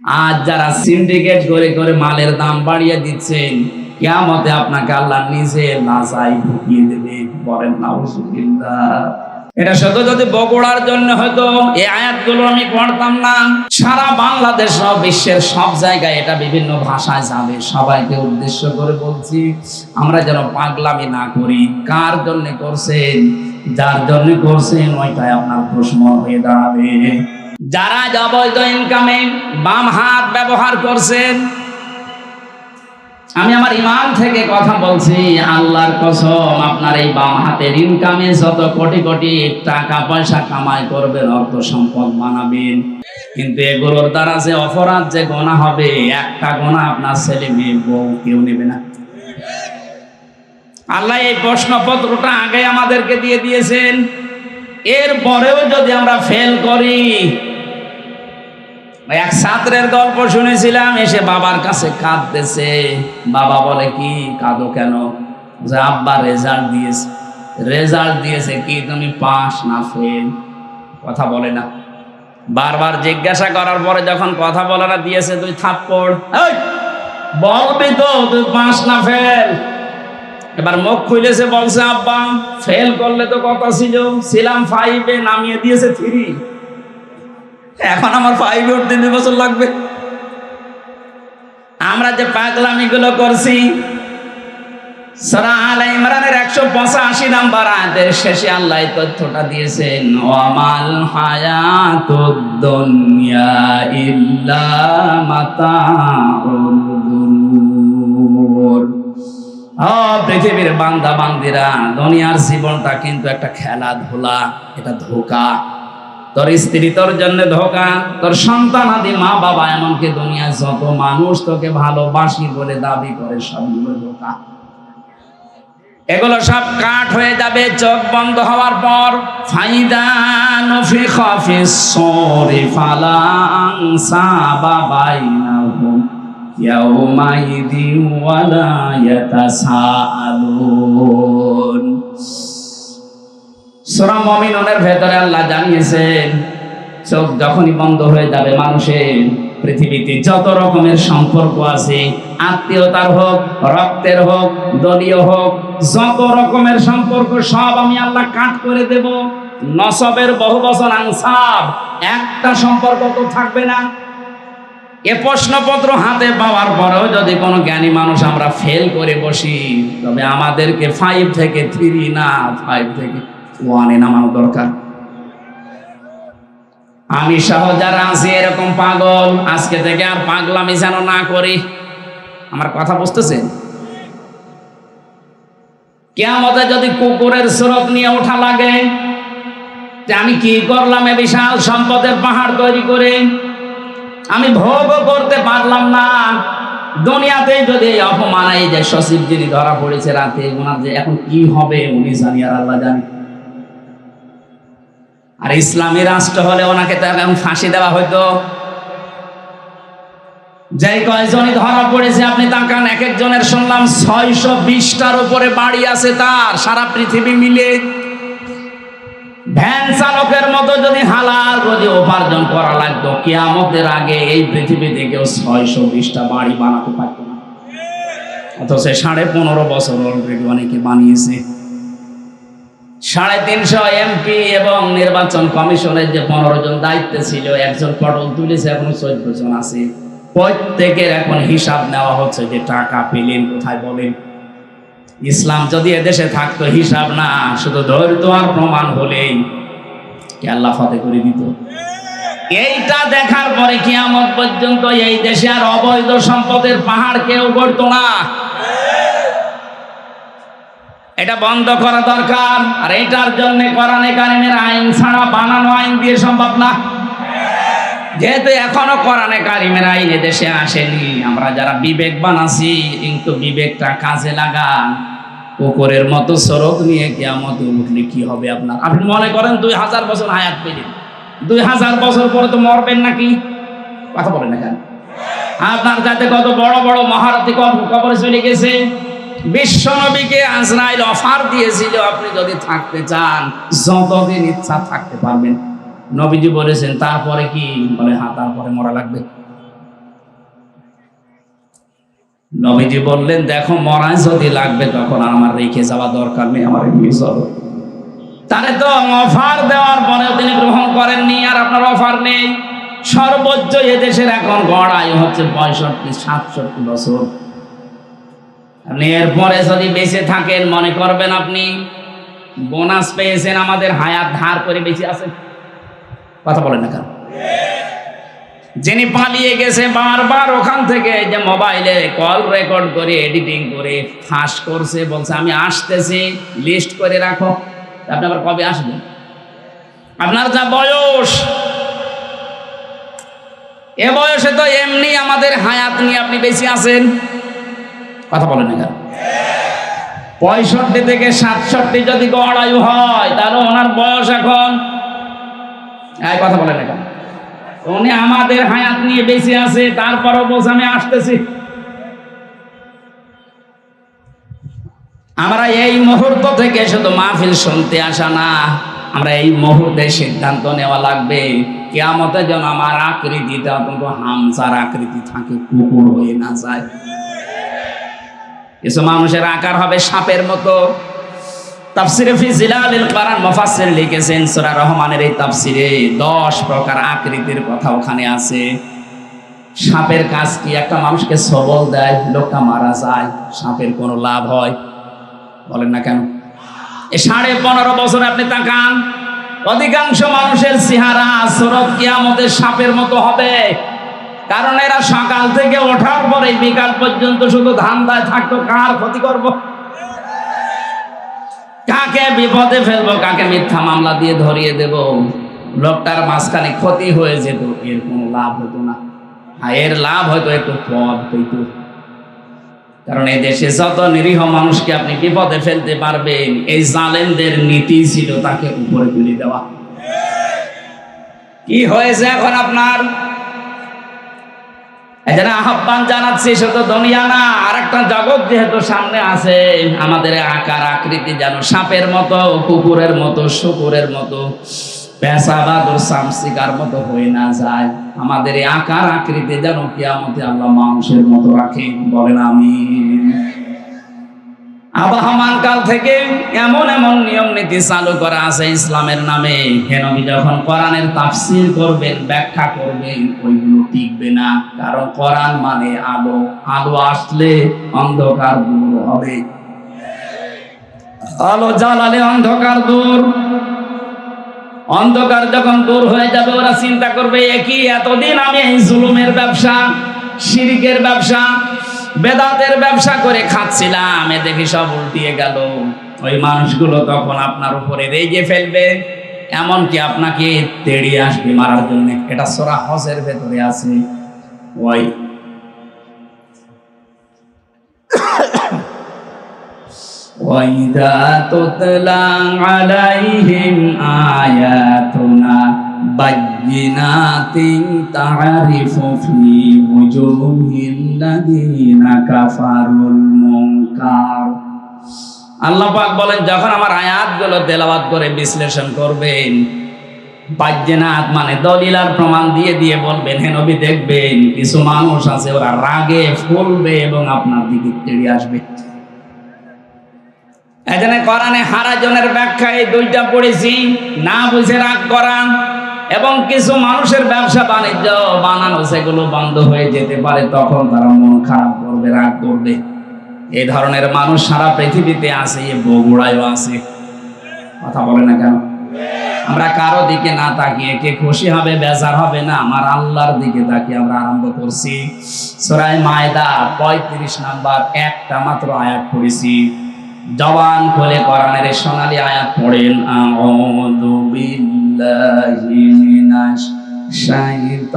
আজ যারা সিন্ডিকেট করে করে মালের দাম বাড়িয়ে দিচ্ছেন, কিয়ামতে আপনাকে আল্লাহ নিজে লাজাই ঢুকিয়ে দেবে। বলেন নাউজুবিল্লাহ। এটা শুধু যদি বগুড়ার জন্য হয়তো এই আয়াতগুলো আমি পড়তাম না, সারা বাংলাদেশ সহ বিশ্বের সব জায়গায় এটা বিভিন্ন ভাষায় যাবে। সবাইকে উদ্দেশ্য করে বলছি, আমরা যেন পাগলামি না করি। কার জন্য করছেন? যার জন্য করছেন ওইটাই আপনার প্রশ্ন হয়ে দাঁড়াবে। যারা অবৈধ ইনকামে বাম হাত ব্যবহার করছেন, আমি আমার ইমান থেকে কথা বলছি, আল্লাহর কসম, আপনার এই বাম হাতের ইনকামে যত কোটি কোটি টাকা পয়সা কামাই করবেন, অর্থ সম্পদ বানাবেন, কিন্তু এগুলোর দ্বারা যে অপরাধ যে গোনা হবে, একটা গোনা আপনার ছেলে মেয়ে বউ কেউ নেবে না। আল্লাহ এই প্রশ্নপত্রটা আগে আমাদেরকে দিয়ে দিয়েছেন। এরপরেও যদি আমরা ফেল করি, এক ছাত্রের গল্প শুনেছিলাম, এসে বাবার কাছে কাঁদতেছে। বাবা বলে, কি কাঁদো কেন? যে আব্বা রেজাল্ট দিয়েছে। রেজাল্ট দিয়েছে কি, তুমি পাস না ফেল? কথা বলে না। বারবার জিজ্ঞাসা করার পরে যখন কথা বলে না, দিয়েছে 2 থাপ্পড়। বলবি তো তুই পাস না ফেল? এবার মুখ খুলেছে, বলছে, আব্বা ফেল করলে তো কথা ছিলাম 5-এ, নামিয়ে দিয়েছে 3। এখন আমার 5-এ উঠতে 2 বছর লাগবে। আমরা যে পাগলামি গুলো করছি, সূরা আলে ইমরানের 185 নম্বর আয়াতের শেষে আল্লাহ এই তথ্যটা দিয়েছেন, ওয়ামাল হায়াতুদ দুনিয়া ইল্লা মাতাউল গুরুর। পৃথিবীর বান্দা বান্দিরা, দুনিয়ার জীবনটা কিন্তু একটা খেলাধুলা, এটা ধোঁকা। তোর স্ত্রী তোর জন্য ধোঁকা, তোর সন্তান আদি মা বাবা, এমনকি দুনিয়ায় যত মানুষ তোকে ভালোবাসি বলে দাবি করে, সবগুলো ধোঁকা। এগুলো সব কাট হয়ে যাবে চোখ বন্ধ হওয়ার পর। ফাইদা নফিখা ফিস সূরি ফালা আনসাবা বাইনাহুম ইয়াউমাইদিন ওয়ালা ইয়াতাসাআলুন। সূরা মুমিনুনের ভেতরে আল্লাহ জানিয়েছেন, চোখ যখনই বন্ধ হয়ে যাবে মানুষের, পৃথিবীতে যত রকমের সম্পর্ক আছে, আত্মীয়তার হোক, রক্তের হোক, দলীয় হোক, যত রকমের সম্পর্ক সব আমি আল্লাহ কাট করে দেব। নসবের বহু বচন আনসাব, একটা সম্পর্ক তো থাকবে না। এ প্রশ্নপত্র হাতে পাওয়ার পরেও যদি কোনো জ্ঞানী মানুষ আমরা ফেল করে বসি, তবে আমাদেরকে 5 থেকে 3 না 5 থেকে 1-এ নামানো দরকার। আমি সহ যারা আছি এরকম পাগল, আজকে থেকে আর পাগলামি যেন না করি। আমার কথা বুঝতেছেন? কিয়ামতে যদি কুকুরের সুরত নিয়ে ওঠা লাগে, যে আমি কি করলাম এ বিশাল সম্পদের পাহাড় তৈরি করে, আমি ভোগও করতে পারলাম না। দুনিয়াতে যদি এই অপমান, এই যে সচিব যিনি ধরা পড়েছে রাতে, ওনার যে এখন কি হবে উনি জানি আর আল্লাহ জানি। আর ইসলামী রাষ্ট্র হলে ওনাকে তো এখন ফাঁসি দেওয়া হইতো। যে কয়জনই ধরা পড়েছে আপনি তাকান, এক একজনের শুনলাম 620টার উপরে বাড়ি আছে তার, সারা পৃথিবী মিলে। ভ্যান চালকের মতো যদি হালাল রোজে উপার্জন করা লাগতো, কিয়ামতের আগে এই পৃথিবীতে কেউ 620টা বাড়ি বানাতে পারত না। অথচ 15.5 বছর অলরেডি অনেকে বানিয়েছে। 350 এমপি এবং নির্বাচন কমিশনের যে 15 জন দায়িত্বে ছিল, একজন পটল তুলেছে, এখন 14 জন আছে। প্রত্যেকের এখন হিসাব নেওয়া হচ্ছে যে টাকা পেলেন কোথায়। বলেন, ইসলাম যদি এদেশে থাকতো, হিসাব না, শুধু ধৈর্য আর প্রমাণ হলেই কি আল্লাহ ফতে করে দিত। এইটা দেখার পরে কিয়ামত পর্যন্ত এই দেশে আর অবৈধ সম্পদের পাহাড় কেউ গড়ত না। এটা বন্ধ করা দরকার। আর এটার জন্য কোরআনে কারিমের আইন ছাড়া বানানো আইন দিয়ে সম্ভব না। যেহেতু এখনো কোরআনে কারিমের আইন দেশে আসেনি, আমরা যারা বিবেকবান আছি, কিন্তু বিবেকটা কাজে লাগান। কুকুরের মতো স্রোত নিয়ে কিয়ামত উঠলে কি হবে আপনার? আপনি মনে করেন 2000 বছর হায়াত পেলেন, 2000 বছর পরে তো মরবেন নাকি? কথা বলেন না কেন? আপনার যাতে কত বড় বড় মহারথী কবরে চলে গেছে। বিশ্ব নবীকে আজরাইল অফার দিয়েছিল, আপনি যদি থাকতে চান যতদিন ইচ্ছা থাকতে পারবেন। নবীজি বলেছেন তারপরে কি? বলে হ্যাঁ, তারপরে মরা লাগবে। নবীজি বললেন, দেখো মরা যদি লাগবে তখন আমার রেখে যাওয়া দরকার নেই, আমার নিয়ে চলো। তারে তো অফার দেওয়ার পরেও তিনি গ্রহণ করেননি, আর আপনার অফার নেই। সর্বোচ্চ এদেশের এখন গড় আয়ু হচ্ছে 65-67 বছর। আপনি এরপরে যদি বেঁচে থাকেন মনে করবেন আপনি বোনাস পেয়েছেন, আমাদের হায়াত ধার করে বেঁচে আছেন। কথা বলেন না কেন? যিনি পালিয়ে গেছে বারবার ওখান থেকে, যে মোবাইলে কল রেকর্ড করে এডিটিং করে ফাঁস করছে, বলছে আমি আসতেছি, লিস্ট করে রাখো। আপনি আবার কবে আসবেন? আপনার যা বয়স, এ বয়সে তো এমনি আমাদের হায়াত নিয়ে আপনি বেঁচে আছেন। কথা বলেন না কেন? 65 থেকে 67 যদি গড় আয়ু হয়, তাহলে ওনার বয়স এখন, কথা বলেন না কেন? উনি আমাদের হায়াত নিয়ে বেঁচে আছে, তারপরও বলছে আমি আসতেছি। আমরা এই মুহূর্ত থেকে শুধু মাহফিল শুনতে আসা না, আমরা এই মুহূর্তে সিদ্ধান্ত নেওয়া লাগবে কিয়ামতে যেন আমার আকৃতিটা অন্তত হামসার আকৃতি থাকে, কুকুর হয়ে না যায়। কিছু মানুষের আকার হবে সাপের মতো। তাফসিরে ফি জিলালিল কোরআন মুফাসসির লিখেছেন, সূরা রহমানের এই তাফসিরে 10 প্রকার আকৃতির কথা ওখানে আছে। সাপের কাজ কি? একটা মানুষকে সবল দেয়, লোকটা মারা যায়। সাপের কোনো লাভ হয়? বলেন না কেন? এই 15.5 বছর আপনি তাকান, অধিকাংশ মানুষের চেহারা সুরত কিয়ামতের সাপের মতো হবে। কারণ এরা সকাল থেকে ওঠার পরে বিকাল পর্যন্ত শুধু ধান্দায় থাকতো, কার ক্ষতি করব, কাকে বিপদে ফেলবো, কাকে মিথ্যা মামলা দিয়ে ধরিয়ে দেব। লোকটার মাঝখানে ক্ষতি হয়ে যেত, এর কোনো লাভ হতো না। এর লাভ হয়তো একটু পদ পেত। কারণ এই দেশে যত নিরীহ মানুষকে আপনি বিপদে ফেলতে পারবেন, এই জালেমদের নীতি ছিল তাকে উপরে তুলে দেওয়া। কি হয়েছে এখন আপনার? এজন্য আহ্বান জানাচ্ছি, শুধু দুনিয়া না, আরেকটা জগৎ যেহেতু সামনে আছে, আমাদের আকার আকৃতি যেন সাপের মতো, কুকুরের মতো, শুকুরের মতো, পেশাবাদর সামসিকার মতো হয়ে না যায়। আমাদের এই আকার আকৃতি যেন কিয়ামতে আল্লাহ মানুষের মতো রাখে। বলেন আমিন। আবহমান কাল থেকে এমন এমন নিয়ম নীতি চালু করা আছে ইসলামের নামে, নবী যখন কোরআনের তাফসীর করবেন, ব্যাখ্যা করবেন, ওইগুলো টিকবে না। কারণ কোরআন মানে আলো, আলো আসলে অন্ধকার দূর হবে। আলো জ্বালালে অন্ধকার দূর। অন্ধকার যখন দূর হয়ে যাবে, ওরা চিন্তা করবে একই এতদিন আমি এই জুলুমের ব্যবসা, শিরকের ব্যবসা, বেদাতের ব্যবসা করে খাচ্ছিলাম, এ দেখি সব উল্টিয়ে গেল। ওই মানুষগুলো তখন আপনার উপরে রেগে ফেলবে, এমনকি আপনাকে তেড়িয়ে আসবে মারার জন্য। এটা সূরা হজের ভেতরে আছে। ওই وَإِذَا تُتْلَى عَلَيْهِمْ آيَاتُنَا بَيِّنَاتٍ تَعْرِفُ فِي وُجُوهِ الَّذِينَ كَفَرُوا الْمُنكَرَ। আল্লাহ পাক বলেন, যখন আমার আয়াতগুলো তেলাওয়াত করে বিশ্লেষণ করবেন, বায়্যিনাত মানে দলিল আর প্রমাণ দিয়ে দিয়ে বলবেন, হে নবী দেখবেন কিছু মানুষ আছে ওরা রাগে ফুলবে এবং আপনার দিকে তেড়ে আসবে। এখানে কোরআনে হারাজনের ব্যাখ্যা এই দুইটা পড়েছি, না বুঝে রাগ করা এবং কিছু মানুষের ব্যবসা বাণিজ্য বানানো সেগুলো বন্ধ হয়ে যেতে পারে, তখন তারা মন খারাপ করবে, রাগ করবে। এই ধরনের মানুষ সারা পৃথিবীতে আছে, বগুড়ায়ও আছে। কথা বলে না কেন? আমরা কারো দিকে না তাকিয়ে কে খুশি হবে বেজার হবে না, আমার আল্লাহর দিকে তাকিয়ে আমরা আরম্ভ করছি। সূরা মায়দা 35 নাম্বার একটা মাত্র আয়াত পড়েছি। জবান খুলে কোরআনের সোনালী আয়াত পড়েন, আউযু বিল্লাহি মিনাশ শাইতানির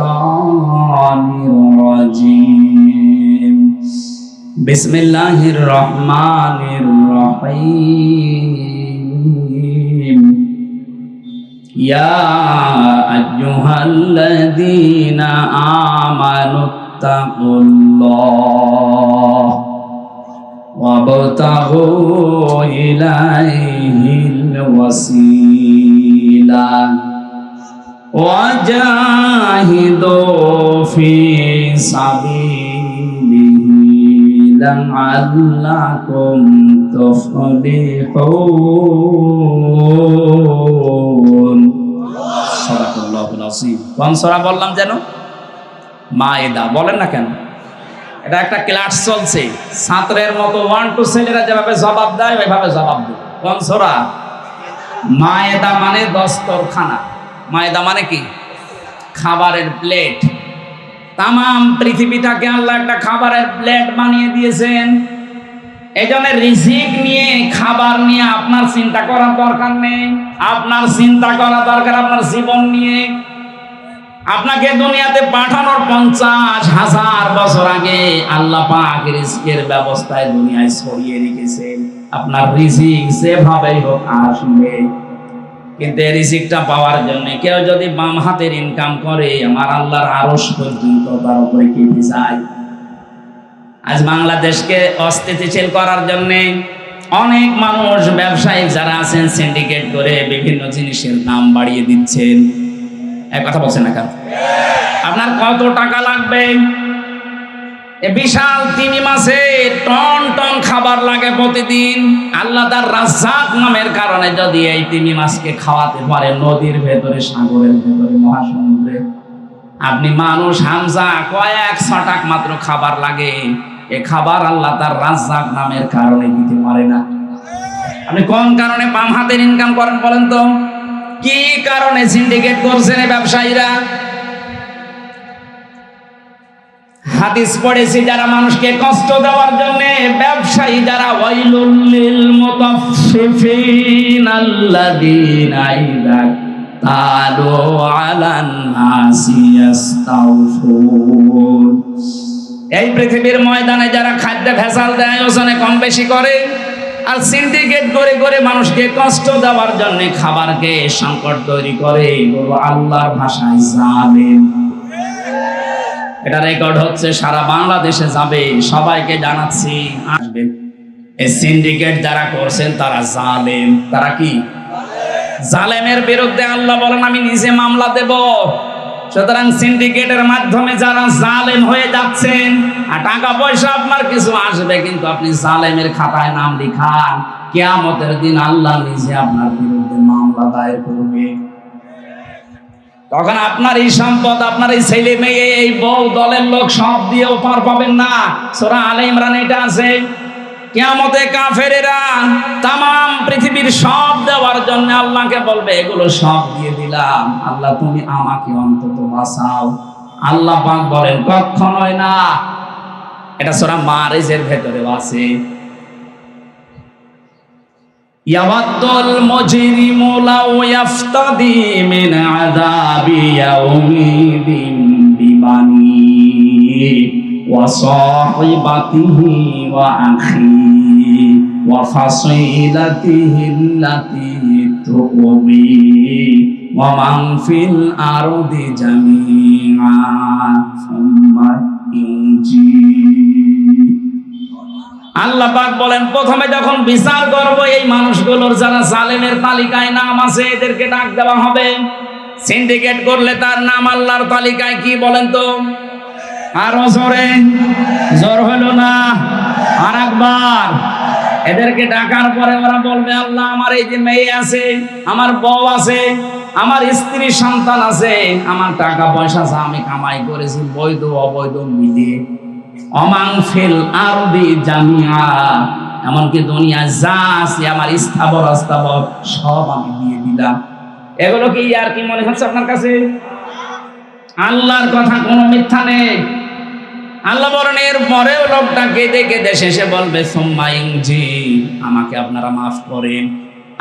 রাজিম, বিসমিল্লাহির রহমানির রহিম, ইয়া আইয়ুহাল্লাযীনা আমানুত্তাকুল্লাহ وابتغوا إليه الوسيلة وجاهدوا في سبيله লাআল্লাকুম তুফলিহুন। সাদাকাল্লাহুল আযীম। কোন সূরা বললাম যেন? মায়েদা। বলেন না কেন? এটা একটা ক্লাস চলছে, ছাত্রের মতো 1 2 ছেলেরা যেভাবে জবাব দেয় ওইভাবে জবাব দেয়। কোন সূরা? মায়েদা মানে দস্তরখানা। মায়েদা মানে কি? খাবারের প্লেট। তামাম পৃথিবীটাকে আল্লাহ একটা খাবারের প্লেট বানিয়ে দিয়েছেন। এইজন্য রিজিক নিয়ে, খাবার নিয়ে আপনার চিন্তা করার দরকার নেই। আপনার চিন্তা করা দরকার আপনার জীবন নিয়ে। আপনাকে দুনিয়াতে পাঠানোর 50,000 বছর আগে আল্লাহ পাক রিজিকের ব্যবস্থায় দুনিয়ায় ছড়িয়ে রেখেছেন। আপনার রিজিক যেভাবেই হোক আসবে। কিন্তু এই রিজিকটা পাওয়ার জন্য কেউ যদি বাম হাতের ইনকাম করে, আমার আল্লাহর আরশ পর্যন্ত তার উপরে কেঁপে যায়। আজ বাংলাদেশকে অস্থিতিশীল করার জন্য অনেক মানুষ, ব্যবসায়ী যারা আছেন, সিন্ডিকেট করে বিভিন্ন জিনিসের দাম বাড়িয়ে দিচ্ছেন। এক কথা বলছেন না কেন? আপনার কত টাকা লাগবে? বিশাল তিমি মাছের টন টন খাবার লাগে প্রতিদিন। আল্লাহ তার রাজ্জাক নামের কারণে যদি এই তিমি মাছকে খাওয়াতে পারে নদীর ভেতরে, সাগরের ভেতরে, মহাসমুদ্রে, আপনি মানুষ হামজা কয়েক ছটাক মাত্র খাবার লাগে। এ খাবার আল্লাহ তার রাজ্জাক নামের কারণে দিতে পারে না। আপনি কোন কারণে বাম হাতের ইনকাম করেন বলেন তো? কি কারণে সিন্ডিকেট করছেন এই ব্যবসায়ীরা? হাদিস পড়েছি, যারা মানুষকে কষ্ট দেওয়ার জন্য ব্যবসায়ী যারা, ওয়াইলুল লিল মুতাফফিফিন আল্লাযীনা ইযা তালু আলান নাসি ইস্তাওফুন। এই পৃথিবীর ময়দানে যারা খাদ্য ভেজাল দেয়, ওজনে কম বেশি করে, আর সিন্ডিকেট করে করে মানুষকে কষ্ট দেওয়ার জন্য খাবারকে সংকট তৈরি করে, এগুলো আল্লাহর ভাষায় জালেম। এটা রেকর্ড হচ্ছে, সারা বাংলাদেশে যাবে, সবাইকে জানাচ্ছি আসবে। এই সিন্ডিকেট যারা করছেন তারা জালেম। তারা কি? জালেমের বিরুদ্ধে আল্লাহ বলেন আমি নিজে মামলা দেব। সুতরাং সিন্ডিকেটের মাধ্যমে যারা জালেম হয়ে যাচ্ছেন, আর টাকা পয়সা আপনার কিছু আসবে, কিন্তু আপনি জালেমের খাতায় নাম লিখান, কিয়ামতের দিন আল্লাহ নিজে আপনার বিরুদ্ধে মামলা দায়ের করবে। তখন আপনার এই সম্পদ, আপনার এই ছেলে মেয়ে, এই বউ, দলের লোক সব দিয়েও পার পাবেন না। সূরা আলে ইমরান এটা আছে। কিয়ামতে কাফেরেরা তামাম পৃথিবীর সব দেওয়ার জন্য আল্লাহকে বলবে এগুলো সব দিয়ে দিলাম, আল্লাহ তুমি আমাকে অন্তত বাঁচাও। আল্লাহ পাক বলেন কখনোই না। এটা সূরা মারিজের ভেতরে আছে। ইয়াওয়াদ্দুল মুজরিমু লাউ ইয়াফতাদি মিন আযাবি ইয়াউমিদিন বিবানি ওয়া সাহিবাতিহি ওয়া আখিহি ওয়া ফাসিলাতিহি আল্লাতী তুবি ওয়া মান ফিল আরদি জামিআ সুম্মা ইনজি। আল্লাহ পাক বলেন প্রথমে যখন বিচার করব, এই মানুষগুলোর যারা জালেমের তালিকায় নাম আছে এদেরকে ডাক দেওয়া হবে। সিন্ডিকেট করলে তার নাম আল্লাহর তালিকায় কি বলেন তো? আরো জোরে, জোর হলো না, আর একবার। এদেরকে ডাকার পরে ওরা বলবে আল্লাহ আমার এই যে মেয়ে আছে, আমার বউ আছে, আমার স্ত্রী সন্তান আছে, আমার টাকা পয়সা যা আমি কামাই করেছি বৈধ অবৈধ মিলিয়ে, অমাং ফিল আরদি জামিআ, এমনকি দুনিয়া যা আছে আমার স্থাবর অস্থাবর সব আমি দিয়ে দিলাম। এগুলো কি আর কি মনে হচ্ছে আপনার কাছে? আল্লাহর কথা কোনো মিথ্যা নেই। আল্লাহ বলেন এর পরেও লোকটা কেঁদে কেঁদে শেষে বলবে সুম্মা ইনজি, আমাকে আপনারা মাফ করেন।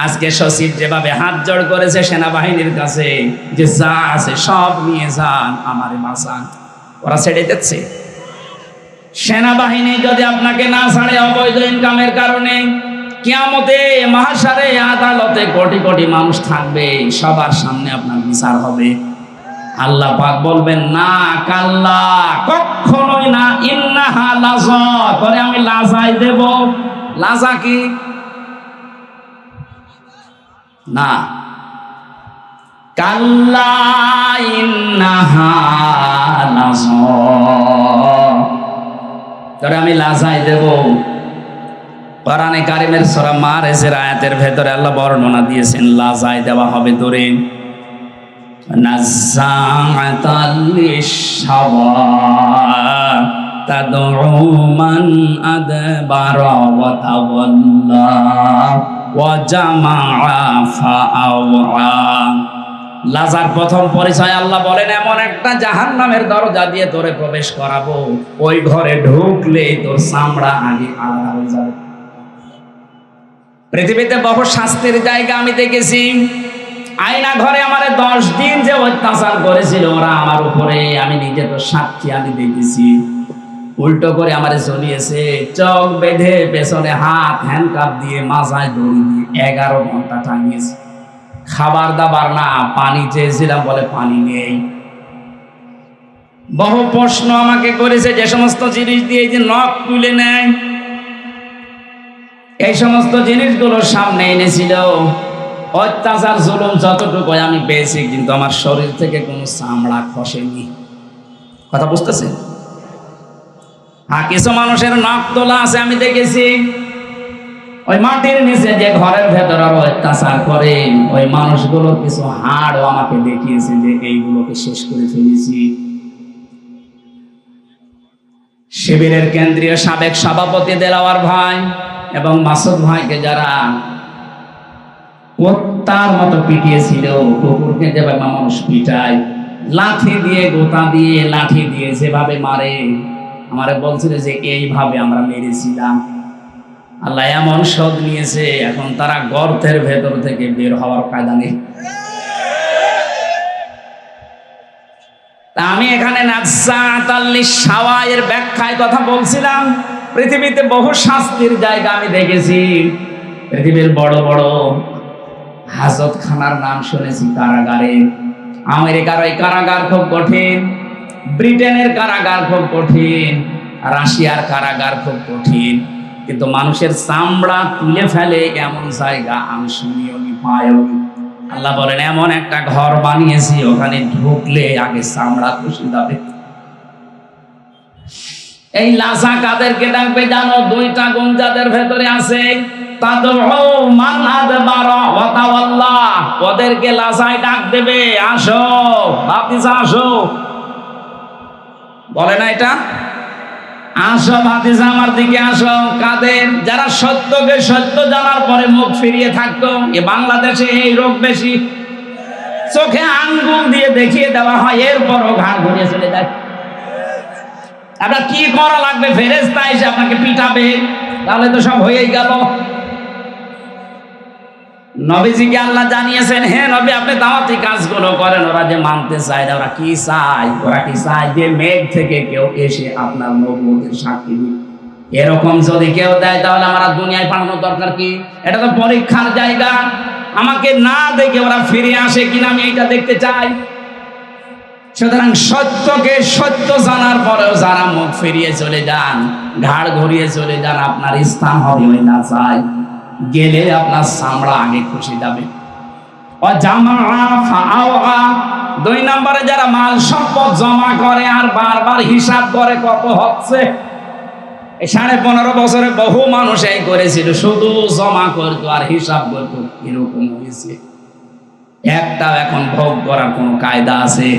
আজকে সচিব যেভাবে হাত জোড় করেছে সেনাবাহিনীর কাছে যে যা আছে সব নিয়ে যান, আমারে বাঁচান, ওরা ছেড়ে দিচ্ছে। সেনাবাহিনী যদি আপনাকে না ছাড়ে অবৈধ ইনকামের কারণে, কিয়ামতে মাহশারে আদালতে কোটি কোটি মানুষ থাকবে, সবার সামনে আপনার বিচার হবে। আল্লাহ পাক বলবেন না, কাল্লা, কখনোই না, ইন্নাহা লাযা, করে আমি লাজাই দেব। লাজা কি? না, কাল্লা ইন্নাহা লাযা, তবে আমি লাজাই দেব। কোরআনে কারিমের সূরা মারিজের আয়াতের ভেতরে আল্লাহ বর্ণনা দিয়েছেন লাজাই দেওয়া হবে তোরে। নাযাআতাল লিশাওয়া তাদউ মান আদবারা ওয়া তাওয়াল্লা ওয়া জামাআ ফাআওয়া। লাজার প্রথম পরিচয় আল্লাহ বলেন এমন একটা জাহান্নামের দরজা দিয়ে তোরে প্রবেশ করাবো, ওই ঘরে ঢুকলেই তোর চামড়া আগে আলাদা হয়ে যাবে। পৃথিবীতে বহু শাস্তির জায়গা আমি দেখেছি। আয়না ঘরে আমারে 10 দিন যে অত্যাচার করেছিল ওরা আমার উপরে, আমি নিজে তো সাক্ষী, আমি দেখেছি। উল্টো করে আমারে জ্বলিয়েছে, চোখ বেঁধে পেছনে হাত হ্যান্ডকাপ দিয়ে মাথায় দড়ি দিয়ে 11 ঘন্টা টাঙিয়েছে। খাবার দাবার না, পানি চেয়েছিলাম বলে পানি নেই। বহু প্রশ্ন আমাকে করেছে, যে সমস্ত জিনিস দিয়ে এই যে নখ তুলে নেয়, এই সমস্ত জিনিসগুলো সামনে এনেছিল। অত্যাচার জুলুম যতটুকু আমি পেয়েছি, কিন্তু আমার শরীর থেকে কোনো চামড়া খসেনি। কথা বুঝতেছে? হ্যাঁ, কিছু মানুষের নখ তোলা আছে আমি দেখেছি। ওই মাটির নিচে যে ঘরের ভেতর আরো অত্যাচার করে, ওই মানুষগুলোর কিছু হাড়ও আমাকে দেখিয়েছে যে এইগুলোকে শেষ করে ফেলেছি। শিবিরের কেন্দ্রীয় সাবেক সভাপতি দেলাওয়ার ভাই এবং মাসুদ ভাইকে যারা কুত্তার মতো পিটিয়েছিল, কুকুরকে যেভাবে মানুষ পিটায়, লাঠি দিয়ে, গোতা দিয়ে, লাঠি দিয়ে যেভাবে মারে, আমারে বলছিল যে এইভাবে আমরা মেরেছিলাম। আল্লাহ এমন শোধ নিয়েছে, এখন তারা গর্তের ভেতর থেকে বের হওয়ার কায়দা নেই। তা আমি এখানে নাযাআতাল লিশাওয়া এর ব্যাখ্যায় কথা বলছিলাম। পৃথিবীতে বহু শাস্তির জায়গা আমি দেখেছি। পৃথিবীর বড় বড় হাজতখানার নাম শুনেছি, কারাগারে। আমেরিকার ওই কারাগার খুব কঠিন, ব্রিটেনের কারাগার খুব কঠিন, রাশিয়ার কারাগার খুব কঠিন, কিন্তু মানুষের চামড়া তুলে ফেলে এমন জায়গা আমি শুনিও নি, পাইও নি। আল্লাহ বলেন এমন একটা ঘর বানিয়েছি, ওখানে ঢুকলে আগে চামড়া খুশি যাবে। এই লাজা কাদেরকে ডাকবে জানো? 2টা গুণ যাদের ভেতরে আছে। তাদউ মান আদবারা ওয়া তাওয়াল্লা, ওদেরকে লাজায় ডাক দেবে, আসো ভাতিজা আসো। বলে না এটা? আসো ভাতিজা আমার দিকে আসো। কাদের? যারা সত্যকে সত্য জানার পরে মুখ ফিরিয়ে থাকতো। এ বাংলাদেশে এই রোগ বেশি। চোখে আঙ্গুল দিয়ে দেখিয়ে দেওয়া হয়, এরপরও ঘাড় ঘুরিয়ে চলে যায়। আপনার কি করা লাগবে? ফেরেশতা এসে আপনাকে পিটাবে, তাহলে তো সব হয়েই গেল। নবীজিকে আল্লাহ জানিয়েছেন, হে নবী আপনি দাওয়াতি কাজগুলো করেন। ওরা যে মানতে চায় না, ওরা কি চায়? ওরা কি চায় যে মেঘ থেকে কেউ এসে আপনার নবুয়তের সাক্ষী দিক। এরকম যদি কেউ দেয় তাহলে আমরা দুনিয়ায় পাঠানোর দরকার কি? এটা তো পরীক্ষার জায়গা। আমাকে না দেখে ওরা ফিরে আসে কিনা আমি এটা দেখতে চাই। সুতরাং সত্যকে সত্য জানার পরেও যারা মুখ ফিরিয়ে চলে যান, ঘাড় ঘুরিয়ে চলে যান, আপনার স্থান হবে ওই না চাই। গেলে আপনার চামড়া আগে খুশি যাবে। ও জামাআ ফাআওয়া, 2 নম্বরে যারা মাল সম্পদ জমা করে আর বারবার হিসাব করে কত হচ্ছে। এই 15.5 বছরে বহু মানুষ এই করেছিল, শুধু জমা করতো আর হিসাব করতো। এরকম হয়েছে। একটাও এখন ভোগ করার কোনো কায়দা আছে?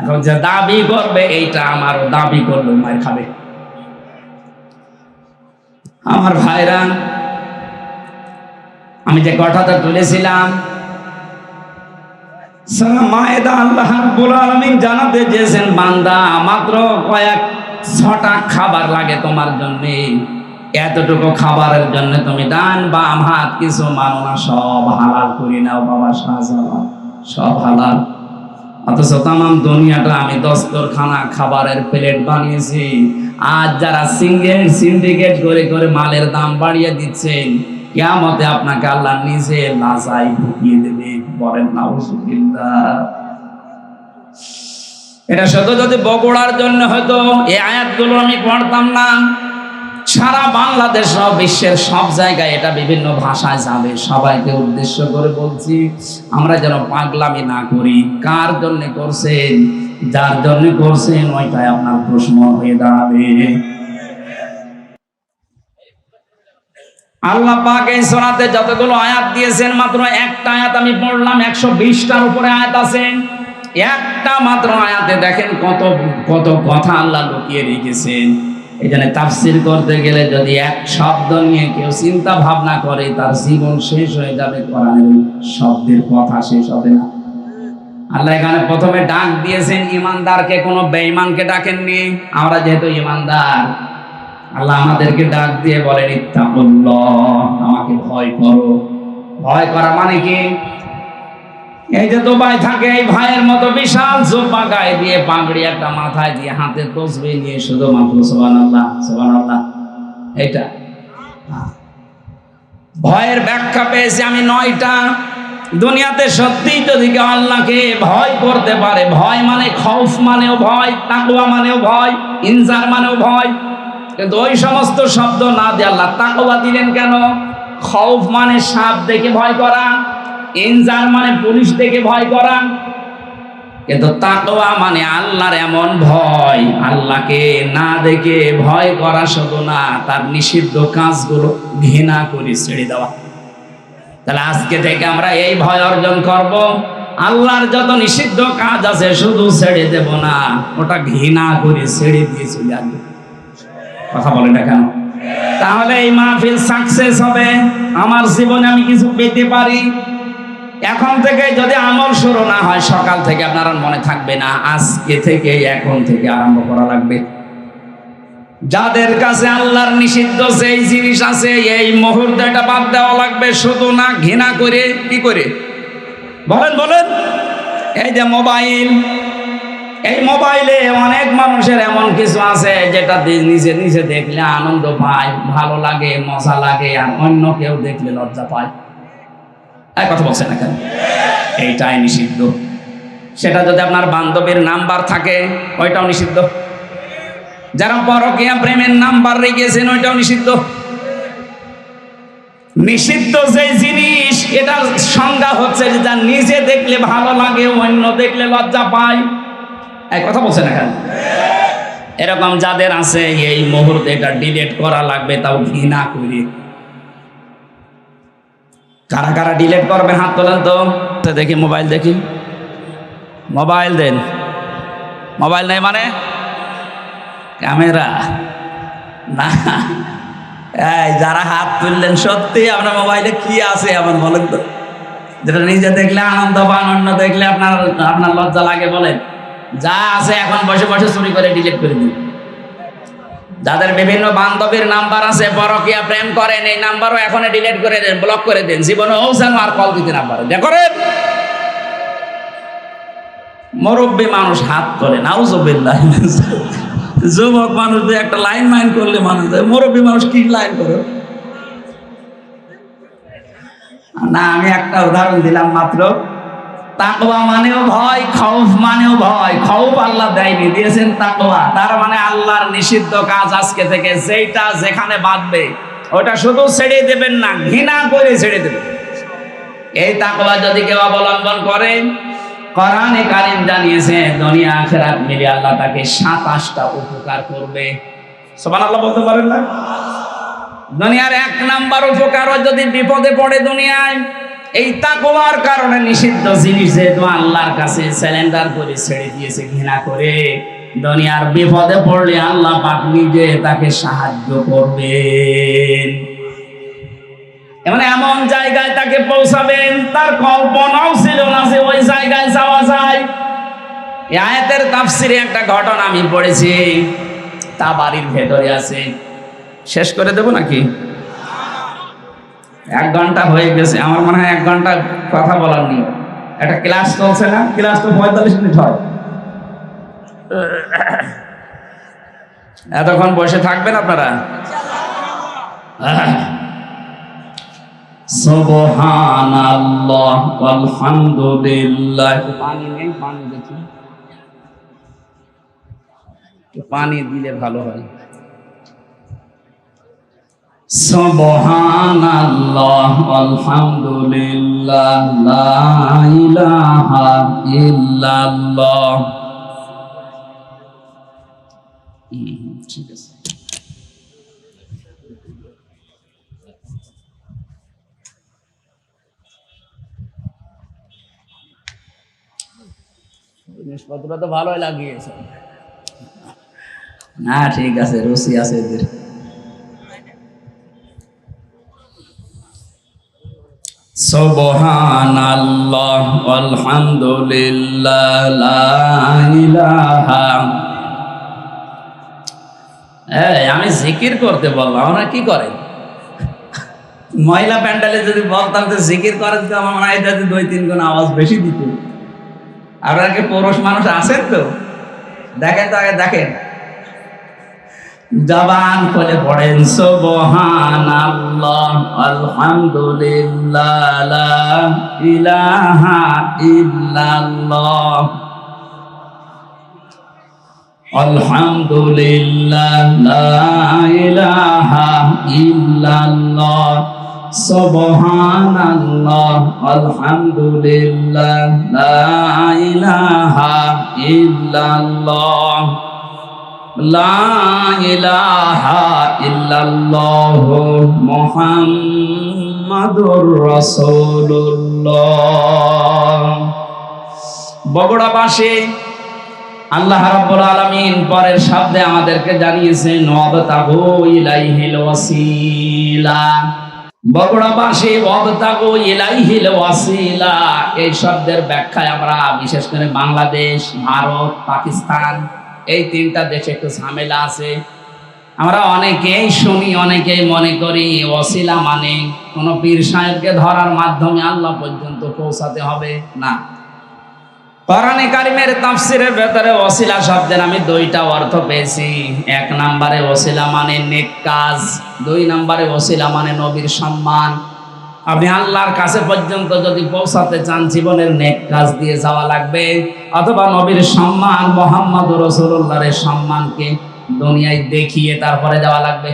এখন যে দাবি করবে এইটা আমারও, দাবি করবে মার খাবে। আমার ভাইরা, আমি যে কথাটা তুলেছিলাম, সূরা মায়েদা আল্লাহ রাব্বুল আলামিন জানাতে চেয়েছেন, বান্দা মাত্র কয়েক 6টা খাবার লাগে তোমার জন্য। এতটুকু খাবারের জন্য তুমি ডান বাম হাত কিছু মানো না, সব হালাল করে নাও বাবা, শাহজালাল সব হালাল। অথচ তাম দুনিয়াটা আমি দস্তরখানা খাবারের প্লেট বানিয়েছি। আজ যারা সিন্ডিকেট করে করে মালের দাম বাড়িয়ে দিচ্ছেন, কিয়ামতে আপনাকে আল্লাহ নিজে লাজায় ঢুকিয়ে দেবে। বলেন নাউজুবিল্লাহ। এটা শুধু যদি বগুড়ার জন্য হয়তো এই আয়াতগুলো আমি পড়তাম না, সারা বাংলাদেশ সহ বিশ্বের সব জায়গায় এটা বিভিন্ন ভাষায় যাবে। সবাইকে উদ্দেশ্য করে বলছি, আমরা যেন পাগলামি না করি। কার জন্য করছেন? যার জন্য করছেন ওইটাই আপনার প্রশ্ন হয়ে দাঁড়াবে। আল্লাহ পাক এই সূরাতে যতগুলো আয়াত দিয়েছেন মাত্র একটা আয়াত আমি পড়লাম, 120টার উপরে আয়াত আছে। একটা মাত্র আয়াতে দেখেন কত কত কথা আল্লাহ লুকিয়ে রেখেছেন। এখানে তাফসীর করতে গেলে যদি এক শব্দ নিয়ে কেউ চিন্তা ভাবনা করে তার জীবন শেষ হয়ে যাবে, কোরআনের শব্দের কথা শেষ হবে না। আল্লাহ এখানে প্রথমে ডাক দিয়েছেন ইমানদারকে, কোনো বেঈমানকে ডাকেননি। আমরা যেহেতু ইমানদার, আল্লাহ আমাদেরকে ডাক দিয়ে বলেন ইত্তাকুল্লাহ, আমাকে ভয় করো। ভয় করা মানে কি? এই যে দুবাই থাকে, এই ভাইয়ের মতো বিশাল জুব্বা গায়ে দিয়ে, পাগড়ি একটা মাথায় দিয়ে, হাতে তসবিহ নিয়ে শুধুমাত্র সুবহানাল্লাহ সুবহানাল্লাহ, এটা ভয়ের ব্যাখ্যা পেয়েছি আমি 9টা। দুনিয়াতে সত্যিই যদি কেউ আল্লাহকে ভয় করতে পারে, ভয় মানে খৌফ মানেও ভয়, তাকওয়া মানেও ভয়, ইনজার মানেও ভয়, কিন্তু ওই সমস্ত শব্দ না দিয়ে আল্লাহ তাকওয়া দিলেন কেন? খৌফ মানে সাপ দেখে ভয় করা, ইনজার মানে পুলিশ দেখে ভয় করা, কিন্তু তাকওয়া মানে আল্লাহর এমন ভয়, আল্লাহকে না দেখে ভয় করা শুধু না, তার নিষিদ্ধ কাজগুলো ঘৃণা করে ছেড়ে দেওয়া। তাহলে আজকে থেকে আমরা এই ভয় অর্জন করব, আল্লাহর যত নিষিদ্ধ কাজ আছে শুধু ছেড়ে দেব না, ওটা ঘৃণা করে ছেড়ে দিয়ে চলে আসবে। কথা বলে না কেন? তাহলে এই মাহফিল সাকসেস হবে, আমার জীবনে আমি কিছু পেতে পারি। এখন থেকে যদি আমল শুরু না হয়, সকাল থেকে আপনার মনে থাকবে না, আজকে থেকে এখন থেকে আরম্ভ করা লাগবে। যাদের কাছে আল্লাহর নিষিদ্ধ যেই জিনিস আছে এই মুহূর্তে এটা বাদ দেওয়া লাগবে, শুধু না ঘৃণা করে। কি করে বলেন বলেন? এই যে মোবাইল, এই মোবাইলে অনেক মানুষের এমন কিছু আছে যেটা নিজে নিজে দেখলে আনন্দ পায়, ভালো লাগে, মজা লাগে, আর অন্য কেউ দেখলে লজ্জা পায়। এই কথা বলছে না কেন? এইটাই নিষিদ্ধ। সেটা যদি আপনার বান্ধবীর নাম্বার থাকে, ওইটাও নিষিদ্ধ। যারা পরকীয়া প্রেমের নাম্বার রেখেছেন, ওইটাও নিষিদ্ধ। নিষিদ্ধ যে জিনিস, এটা সংজ্ঞা হচ্ছে যে যা নিজে দেখলে ভালো লাগে, অন্য দেখলে লজ্জা পায়। এই কথা বলছে না কেন? এরকম যাদের আছে এই মুহূর্তে এটা ডিলিট করা লাগবে, তাও ঘৃণা করে। কারা কারা ডিলিট করবেন হাত তোলেন তো দেখি। মোবাইল দেখি, মোবাইল দেন। মোবাইল নেই মানে ক্যামেরা না। এই যারা হাত তুললেন, সত্যি আপনার মোবাইলে কি আছে এমন বলেন তো, যেটা নিজে দেখলে আনন্দ পান, অন্য দেখলে আপনার লজ্জা লাগে? বলেন। যা আছে এখন বসে বসে চুরি করে ডিলিট করে দিন। যাদের বিভিন্ন বান্ধবীর নাম্বার আছে, পরকীয়া প্রেম করেন, এই নাম্বারও এখন ডিলিট করে দেন, ব্লক করে দেন। জীবনেও যেন আর কল দিতে না পারে। দেখেন মুরব্বী মানুষ হাত তোলে, নাউজুবিল্লাহ। যুবক মানুষ একটা লাইন মাইন করলে মানুষ, মুরব্বী মানুষ কি লাইন করে না। আমি একটা উদাহরণ দিলাম মাত্র। তাকওয়া মানেও ভয়, খৌফ মানেও ভয়। খৌফ আল্লাহ দেয়নি, দিয়েছেন তাকওয়া। তার মানে আল্লাহর নিষিদ্ধ কাজ আজকে থেকে যেটা যেখানে বাঁধবে, ওটা শুধু ছেড়ে দেবেন না, ঘৃণা করে ছেড়ে দেবেন। এই তাকওয়া যদি কেউ অবলম্বন করে, কোরআনে কারীম জানিয়েছে দুনিয়া আখিরাত মিলে আল্লাহ তাকে 27টা উপকার করবে। সুবহানাল্লাহ বলতে পারেন না? দুনিয়ার 1 নাম্বার উপকার, যদি বিপদে পড়ে দুনিয়ায়, এই তাকওয়ার কারণে নিষিদ্ধ জিনিস যেহেতু আল্লাহর কাছে সারেন্ডার করে ছেড়ে দিয়েছে ঘৃণা করে, দুনিয়ার বিপদে পড়লে আল্লাহ পাক নিজে তাকে সাহায্য করবেন। এমন জায়গায় তাকে পৌঁছাবেন তার কল্পনাও ছিল না যে ওই জায়গায় যাওয়া যায়। এই আয়াতের তাফসিরে একটা ঘটনা আমি পড়েছি, তা বাড়ির ভেতরে আছে। শেষ করে দেব নাকি? 1 ঘন্টা হয়ে গেছে, আমার মনে হয় 1 ঘন্টা কথা বলার নেই। একটা ক্লাস চলছে না, ক্লাস তো 45 মিনিট হয়। এতক্ষণ বসে থাকবেন আপনারা? সুবহানাল্লাহ আলহামদুলিল্লাহ। পানি নেই, পানি দেখি, পানি দিলে ভালো হয়। সুবহানাল্লাহ আলহামদুলিল্লাহ লা ইলাহা ইল্লাল্লাহ। ঠিক আছে। জিনিসপত্র তো ভালোই লাগিয়েছে। না ঠিক আছে, রুচি আছে এদের। সুবহানাল্লাহ আলহামদুলিল্লাহ লা ইলাহা। আমি জিকির করতে বললাম, ওরা কি করে? মহিলা প্যান্ডেলে যদি বলতাম যে জিকির করেন তো আমার মনে হয় 2-3 গুণ আওয়াজ বেশি দিত। আপনারা কি পুরুষ মানুষ আছেন তো? দেখেন তো আগে, দেখেন জবান খুলে পড়েন সুবহানাল্লাহ আলহামদুলিল্লাহ লা ইলাহা ইল্লাল্লাহ আলহামদুলিল্লাহ লা ইলাহা ইল্লাল্লাহ সুবহানাল্লাহ আলহামদুলিল্লাহ লা ইলাহা ইল্লাল্লাহ লা ইলাহা ইল্লাল্লাহ মুহাম্মাদুর রাসূলুল্লাহ। বগুড়াবাসী আল্লাহ রাব্বুল আলামিন পরের শব্দে আমাদেরকে জানিয়েছেন ওয়াবতাগু ইলাইহিল ওয়াসিলা। বগুড়াবাসী ওয়াবতাগু ইলাইহিল ওয়াসিলা এই শব্দের ব্যাখ্যায় আমরা বিশেষ করে বাংলাদেশ, ভারত, পাকিস্তান এই 3টা দেশে একটু ঝামেলা আছে। আমরা অনেকেই শুনি, অনেকেই মনে করি ওয়াসিলা মানে কোনো পীর সাহেবকে ধরার মাধ্যমে আল্লাহ পর্যন্ত পৌঁছাতে হবে। না, কোরআনে কারিমের তাফসীরের ভেতরে ওয়াসিলা শব্দের আমি 2টা অর্থ পেয়েছি। 1 নম্বরে ওয়াসিলা মানে নেক কাজ, 2 নম্বরে ওয়াসিলা মানে নবীর সম্মান। আপনি আল্লাহর কাছে পর্যন্ত যদি পৌঁছাতে চান জীবনের নেক কাজ দিয়ে যাওয়া লাগবে, অথবা নবীর সম্মান মুহাম্মদুর রাসূলুল্লাহর সম্মানকে দুনিয়ায় দেখিয়ে তারপরে যাওয়া লাগবে।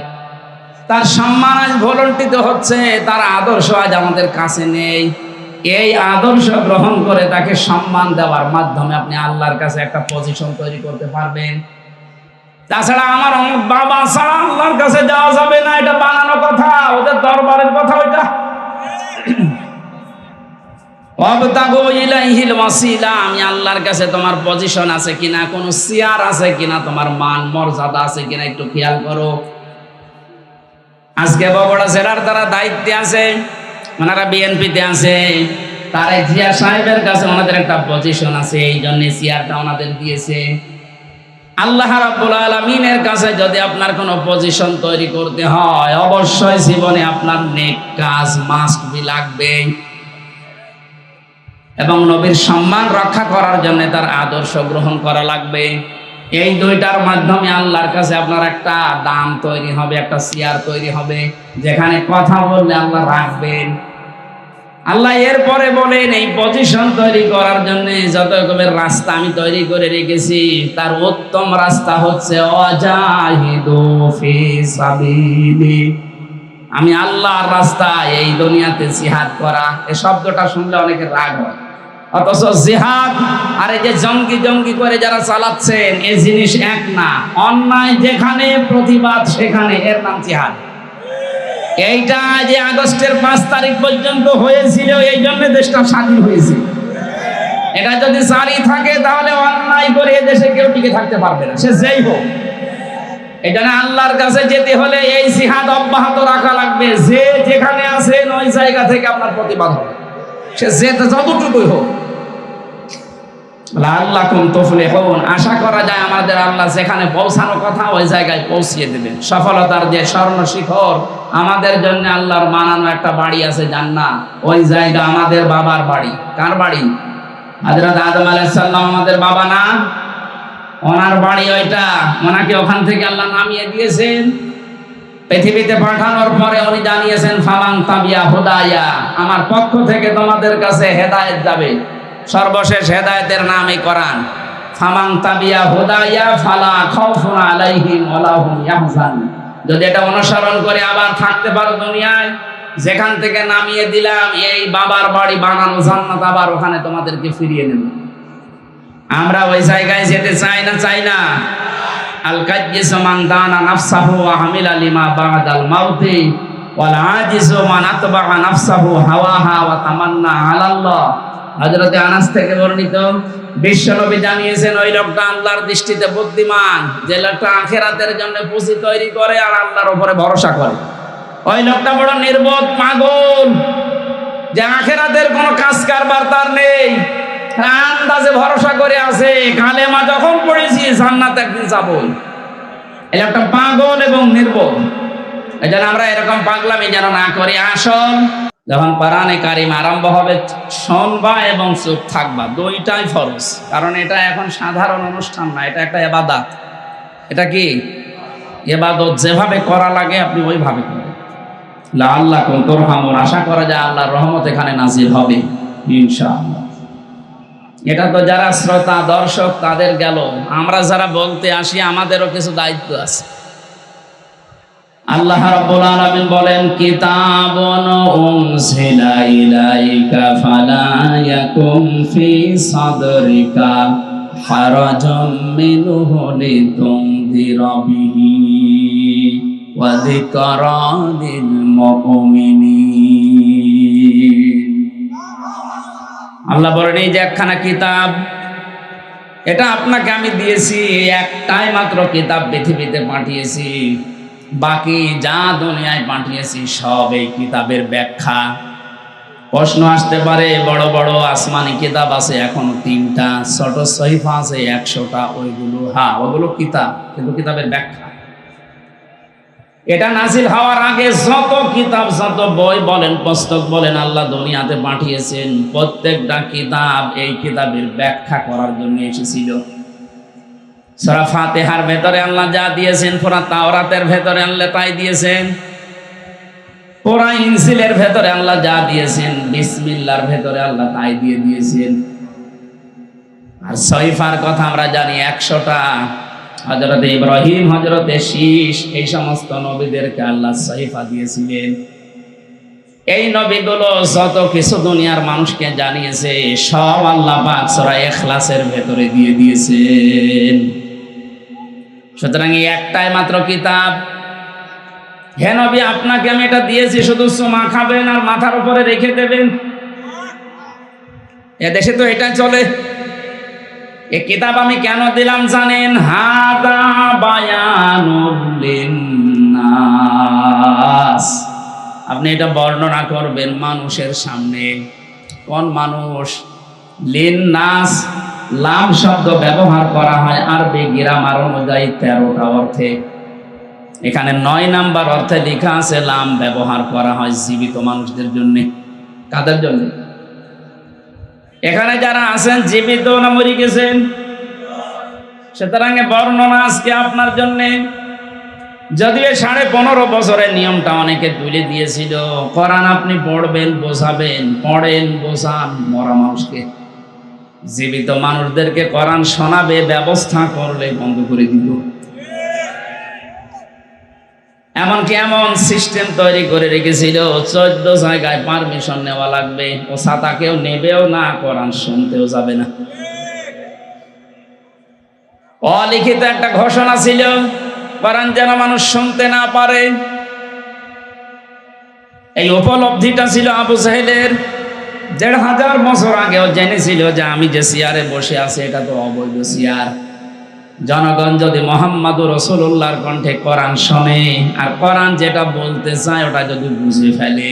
তার সম্মান আজ ভুলণ্ঠিত হচ্ছে, তার আদর্শ আজ আমাদের কাছে নেই। এই আদর্শ গ্রহণ করে তাকে সম্মান দেওয়ার মাধ্যমে আপনি আল্লাহর কাছে একটা পজিশন তৈরি করতে পারবেন। তাছাড়া আমার বাবা ছাড়া আল্লাহর কাছে যাওয়া যাবে না, এটা বানানো কথা, ওদের দরবারের কথা ওইটা। ওয়াবতাগু ইলাইহিল ওয়াসিলা, আমি আল্লাহর কাছে তোমার পজিশন আছে কিনা, কোন চেয়ার আছে কিনা, তোমার মান মর্যাদা আছে কিনা একটু খেয়াল করো। আজকে বগুড়া জেলার তারা দায়িত্বে আছে, ওনারা বিএনপিতে আছে, তারা জিয়া সাহেবের কাছে ওনাদের একটা পজিশন আছে, এই জন্য চেয়ারটা ওনাদের দিয়েছে। আল্লাহ রাব্বুল আলামিনের কাছে যদি আপনার কোনো পজিশন তৈরি করতে হয়, অবশ্যই জীবনে আপনার নেক কাজ মাস্ট বি লাগবে, এবং নবীর সম্মান রক্ষা করার জন্য তার আদর্শ গ্রহণ করা লাগবে। এই 2টার মাধ্যমে আল্লাহর কাছে আপনার একটা দাম তৈরি হবে, একটা চেয়ার তৈরি হবে, যেখানে কথা বললে আল্লাহ রাখবেন। আল্লাহ এরপরে বলেন এই পজিশন তৈরি করার জন্য যত রকমের রাস্তা আমি তৈরি করে রেখেছি, তার উত্তম রাস্তা হচ্ছে ওয়াজাহিদু ফি সাবিলি, আমি আল্লাহর রাস্তায় এই দুনিয়াতে জিহাদ করা। এই শব্দটা শুনলে অনেকের রাগ হয়, অথচ জিহাদ আর এই যে জঙ্গি জঙ্গি করে যারা চালাচ্ছেন এই জিনিস এক না। অন্যায় যেখানে, প্রতিবাদ সেখানে, এর নাম জিহাদ। এইটা যে আগস্টের 5 তারিখ পর্যন্ত হয়েছিল, এই জন্য দেশটা স্বাধীন হয়েছে। এটা যদি জারি থাকে তাহলে অন্যায় করে দেশে কেউ টিকে থাকতে পারবে না, সে যেই হোক। এই জন্য আল্লাহর কাছে যেতে হলে এই জিহাদ অব্যাহত রাখা লাগবে। যে যেখানে আছেন ওই জায়গা থেকে আপনার প্রতিবাদ হবে, সে যেতে যতটুকুই হোক। লাআল্লাকুম তুফলিহুন, আশা করা যায় আমাদের আল্লাহ যেখানে পৌঁছানোর কথা ওই জায়গায় পৌঁছিয়ে দেবেন। সফলতার যে স্বর্ণ শিখর আমাদের জন্য আল্লাহর বানানো একটা বাড়ি আছে জান্নাত, ওই জায়গা আমাদের বাবার বাড়ি। কার বাড়ি? হযরত আদম আলাইহিস সালাম আমাদের বাবা না, ওনার বাড়ি ওইটা। ওনাকে ওখান থেকে আল্লাহ নামিয়ে দিয়েছেন, পৃথিবীতে পাঠানোর পরে উনি জানিয়েছেন ফামান তাবিয়া হুদায়া, আমার পক্ষ থেকে তোমাদের কাছে হেদায়েত যাবে। সর্বশেষ হেদায়েতের নাম এই কোরআন। ফামান তাবিয়া হুদায়া ফালা খাউফুন আলাইহিম ওয়ালা হুম ইয়াহজানুন। যদি এটা অনুসরণ করে আবার থাকতে পারো দুনিয়ায়, যেখান থেকে নামিয়ে দিলাম এই বাবার বাড়ি বানানো জান্নাত, আবার ওখানে তোমাদেরকে ফিরিয়ে নেব। আমরা ওই জায়গায় যেতে চাই না, চাই না? আল কাজ্জিসু মান দানা নাফসাহু ওয়া হামিলা লিমা বাদাল মাউতি ওয়াল আজিজু মান আতবা'a নাফসাহু হাওয়াহা ওয়া তামান্না আলাল্লাহ হযরতে আনাস থেকে বর্ণিত, বিশ্বনবী জানিয়েছেন ওই লোকটা আল্লাহর দৃষ্টিতে বুদ্ধিমান, যে লোকটা আখিরাতের জন্য পুঁজি তৈরি করে আর আল্লাহর উপরে ভরসা করে। ওই লোকটা বড় নির্বোধ পাগল, যে আখিরাতের কোনো কাজ কারবার তার নেই, আন্দাজে ভরসা করে আছে কালেমা যখন পড়েছি জান্নাত একদিন যাবই। এই লোকটা পাগল এবং নির্বোধ। এই জন্য আমরা এরকম পাগলামি যেন না করি। আসল যখন কোরআনে কারিম আরম্ভ হবে, শুনবা এবং চুপ থাকবা, দুইটাই ফরজ। কারণ এটা এখন সাধারণ অনুষ্ঠান না, এটা একটা ইবাদত। এটা কি ইবাদত, যেভাবে করা লাগে আপনি ওইভাবে করেন। লাআল্লাকুম তুরহামুন, আশা করা যায় আল্লাহর রহমত এখানে নাজিল হবে ইনশাআল্লাহ। এটা তো যারা শ্রোতা দর্শক তাদের গেল, আমরা যারা বলতে আসি আমাদেরও কিছু দায়িত্ব আছে। আল্লাহ রাব্বুল আলামিন বলেন, কিতাবুন উনজিলা ইলাইকা ফালা ইয়াকুম ফি সাদরিকা হারাজাম মিনহু লিতুনদিরা বিহি ওয়া যিকরা লিল মুমিনিন। আল্লাহ বলেন, এই যে একখানা কিতাব, এটা আপনাকে আমি দিয়েছি, একটাই মাত্র কিতাব পৃথিবীতে পাঠিয়েছি, বাকি যা দুনিয়ায় পাঠিয়েছি সব এই কিতাবের ব্যাখ্যা। প্রশ্ন আসতে পারে, বড় বড় আসমানি কিতাব আছে এখন 3টা, ছোট সহিফা আছে 100টা, ওইগুলো ওগুলো কিতাব, কিন্তু কিতাবের ব্যাখ্যা। এটা নাজিল হওয়ার আগে যত কিতাব, যত বই বলেন, পুস্তক বলেন, আল্লাহ দুনিয়াতে পাঠিয়েছেন, প্রত্যেকটা কিতাব এই কিতাবের ব্যাখ্যা করার জন্য এসেছিল। সূরা ফাতিহার ভেতরে আল্লাহ যা দিয়েছেন, পুরা তাওরাতের ভেতরে আল্লাহ তাই দিয়েছেন, পুরা ইনজিলের ভেতরে আল্লাহ যা দিয়েছেন, বিসমিল্লাহর ভেতরে আল্লাহ তাই দিয়ে দিয়েছেন। আর সহিফার কথা আমরা জানি 100টা। হযরতে ইব্রাহিম, হযরতে শীশ, এই সমস্ত নবীদেরকে আল্লাহ সহিফা দিয়েছিলেন। এই নবীগুলো যত কিছু দুনিয়ার মানুষকে জানিয়েছে সব আল্লাহ পাক সূরা ইখলাসের ভেতরে দিয়ে দিয়েছেন। সুতরাং এই একটাই মাত্র কিতাব। হে নবী, আপনাকে আমি এটা দিয়েছি, শুধু চুমা খাবেন আর মাথার উপরে রেখে দেবেন। এদেশে তো এটা চলে। এই কিতাব আমি কেন দিলাম জানেন? হাদা বায়ানুল লিন্নাস। আপনি এটা বর্ণনা করবেন মানুষের সামনে। কোন মানুষ? লিন্নাস, লাম শব্দ ব্যবহার করা হয় আরবি গ্রামার অনুযায়ী 13টা অর্থে। এখানে 9 নাম্বার অর্থে লেখা আছে লাম ব্যবহার করা হয় জীবিত মানুষদের জন্য। কাদের জন্য? এখানে যারা আছেন জীবিত না মরে গেছেন? সুতরাং বর্ণনা আজকে আপনার জন্যে। যদিও 15.5 বছরের নিয়মটা অনেকে তুলে দিয়েছিল, কোরআন আপনি পড়বেন, বোঝাবেন, পড়েন, বোঝান মরা মানুষকে। জীবিত মানুষদেরকে কোরআন শোনাবে ব্যবস্থা করলে বন্ধ করে দিত। এমনকি এমন সিস্টেম তৈরি করে রেখেছিল, 14 জায়গায় পারমিশন নেওয়া লাগবে। ও ছাতা কেউ নেবেও না, কোরআন শুনতেও যাবে না। অলিখিত একটা ঘোষণা ছিল, কোরআন যেন মানুষ শুনতে না পারে। এই উপলব্ধিটা ছিল আবু জাহেলের। 1500 বছর আগেও জেনেছিল যে আমি যে চেয়ারে বসে আছি এটা তো অবৈধ চেয়ার। জনগণ যদি মুহাম্মাদুর রাসূলুল্লাহর কণ্ঠে কোরআন শোনে আর কোরআন যেটা বলতে চায় ওটা যদি বুঝে ফেলে,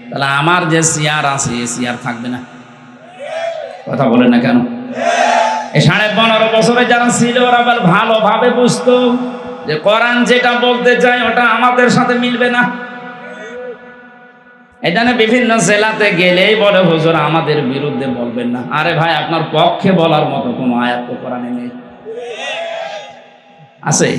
তাহলে আমার যে চেয়ার আছে এই চেয়ার থাকবে না। কথা বলে না কেন? এই 15.5 বছরে যারা ছিল ওরা ভালোভাবে বুঝতো যে কোরআন যেটা বলতে চায় ওটা আমাদের সাথে মিলবে না। এখানে বিভিন্ন জেলাতে গেলেই বলে, হুজুর আমাদের বিরুদ্ধে বলবেন না। আরে ভাই, আপনার পক্ষে বলার মতো কোনো আয়াত তো কোরআনে নেই। আছে?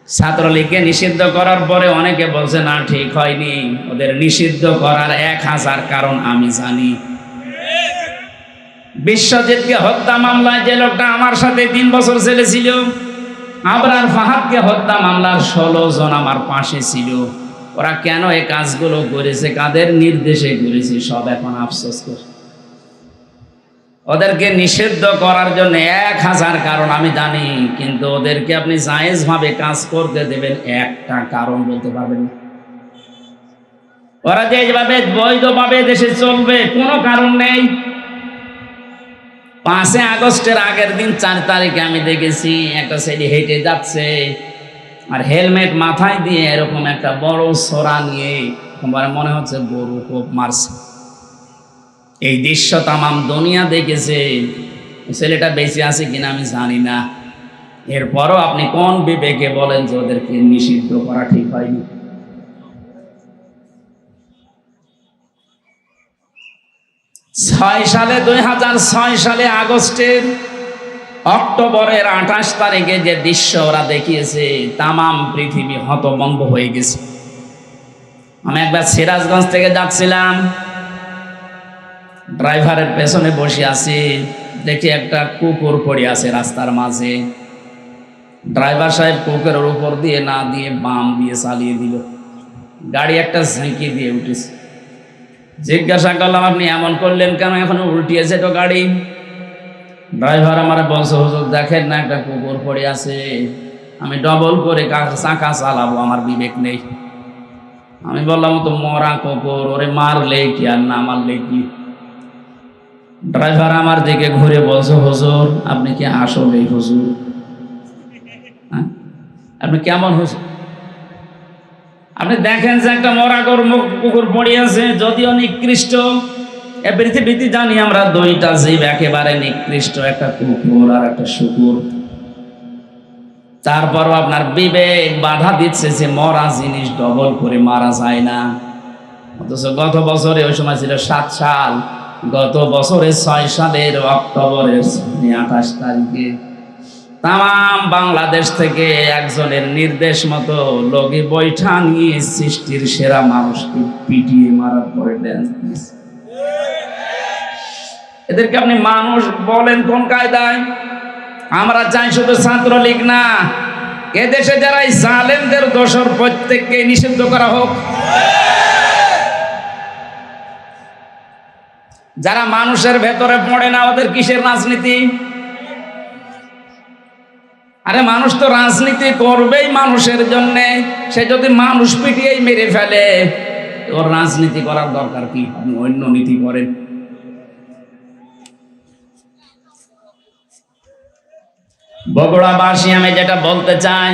ছাত্রলীগকে নিষিদ্ধ করার পরে অনেকে বলছে না ঠিক হয়নি। ওদের নিষিদ্ধ করার 1000 কারণ আমি জানি। বিশ্বজিৎকে হত্যা মামলায় যে লোকটা আমার সাথে 3 বছর জেলে ছিল, আবরার ফাহাদকে হত্যা মামলার 16 জন আমার পাশে ছিল। ওরা কেন এই কাজগুলো করেছে, কাদের নির্দেশে করেছে, সব এখন আফসোস করে। ওদেরকে নিষিদ্ধ করার জন্য 1000 কারণ আমি জানি, কিন্তু ওদেরকে আপনি জায়েজ ভাবে কাজ করতে দেবেন একটা কারণ বলতে পারবেন না। ওরা যে এইভাবে বৈধভাবে দেশে চলবে কোনো কারণ নেই। 5 আগস্টের আগের দিন 4 তারিখে আমি দেখেছি একটা ছেলে হেঁটে যাচ্ছে আর হেলমেট মাথায় দিয়ে এরকম একটা বড় ছোরা নিয়ে, তোমার মনে হচ্ছে গরু কোপ মারছে। এই দৃশ্য তামাম দুনিয়া দেখেছে। ছেলেটা বেঁচে আছে কিনা আমি জানি না। এরপরও আপনি কোন বিবেকে বলেন যে ওদেরকে নিষিদ্ধ করা ঠিক হয়নি? সালে 2006 সালে আগস্টের অক্টোবরের 28 তারিখে যে দৃশ্য ওরা দেখিয়েছে, তামাম পৃথিবী হতভম্ব হয়ে গেছে। আমি একবার সিরাজগঞ্জ থেকে যাচ্ছিলাম, ড্রাইভারের পেছনে বসে আছি, দেখি একটা কুকুর পড়ে আছে রাস্তার মাঝে। ড্রাইভার সাহেব কুকুরের উপর দিয়ে না দিয়ে বাম দিয়ে চালিয়ে দিল, গাড়ি একটা ঝাঁকি দিয়ে উঠেছে। জিজ্ঞাসা করলাম, আপনি এমন করলেন কেন? এখনো উল্টিয়েছে তো গাড়ি। ড্রাইভার আমার বলছে, হুজুর দেখেন না একটা কুকুর পড়ে আছে, আমি ডবল করে চাকা চালাবো, আমার বিবেক নেই। আমি বললাম, তো মরা কুকুর, ওরে মারলে কি আর না মারলে কি? ড্রাইভার আমার দিকে ঘুরে বলছে, হুজুর আপনি কি আসলেই হুজুর? হ্যাঁ, আপনি কেমন হুজুর? আপনি দেখেন যে একটা মরা কুকুর পড়ে আছে, যদিও নিকৃষ্ট। এ পৃথিবীতে জানি আমরা দুইটা জীব একেবারে নিকৃষ্ট, একটা কুকুর আর একটা শুকুর। তারপরও আপনার বিবেক বাধা দিচ্ছে যে মরা জিনিস ডবল করে মারা যায় না। অথচ গত বছরে, ওই সময় ছিল 7 সাল, গত বছরে 6 সালের অক্টোবরের 28 তারিখে তাম বাংলাদেশ থেকে একজনের নির্দেশ মতো লগি বৈঠা নিয়ে সৃষ্টির সেরা মানুষকে পিটিয়ে মারার পরে ড্যান্স দিয়েছে। এদেরকে আপনি মানুষ বলেন কোন কায়দায়? আমরা চাই শুধু ছাত্রলীগ না, এদেশে যারা এই জালেমদের দোষর প্রত্যেককে নিষিদ্ধ করা হোক। যারা মানুষের ভেতরে পড়ে না, ওদের কিসের রাজনীতি? আরে মানুষ তো রাজনীতি করবেই মানুষের জন্য। সে যদি মানুষ পিটিয়েই মেরে ফেলে, ওর রাজনীতি করার দরকার কি? আপনি অন্য নীতি করেন। বগুড়াবাসী আমি যেটা বলতে চাই,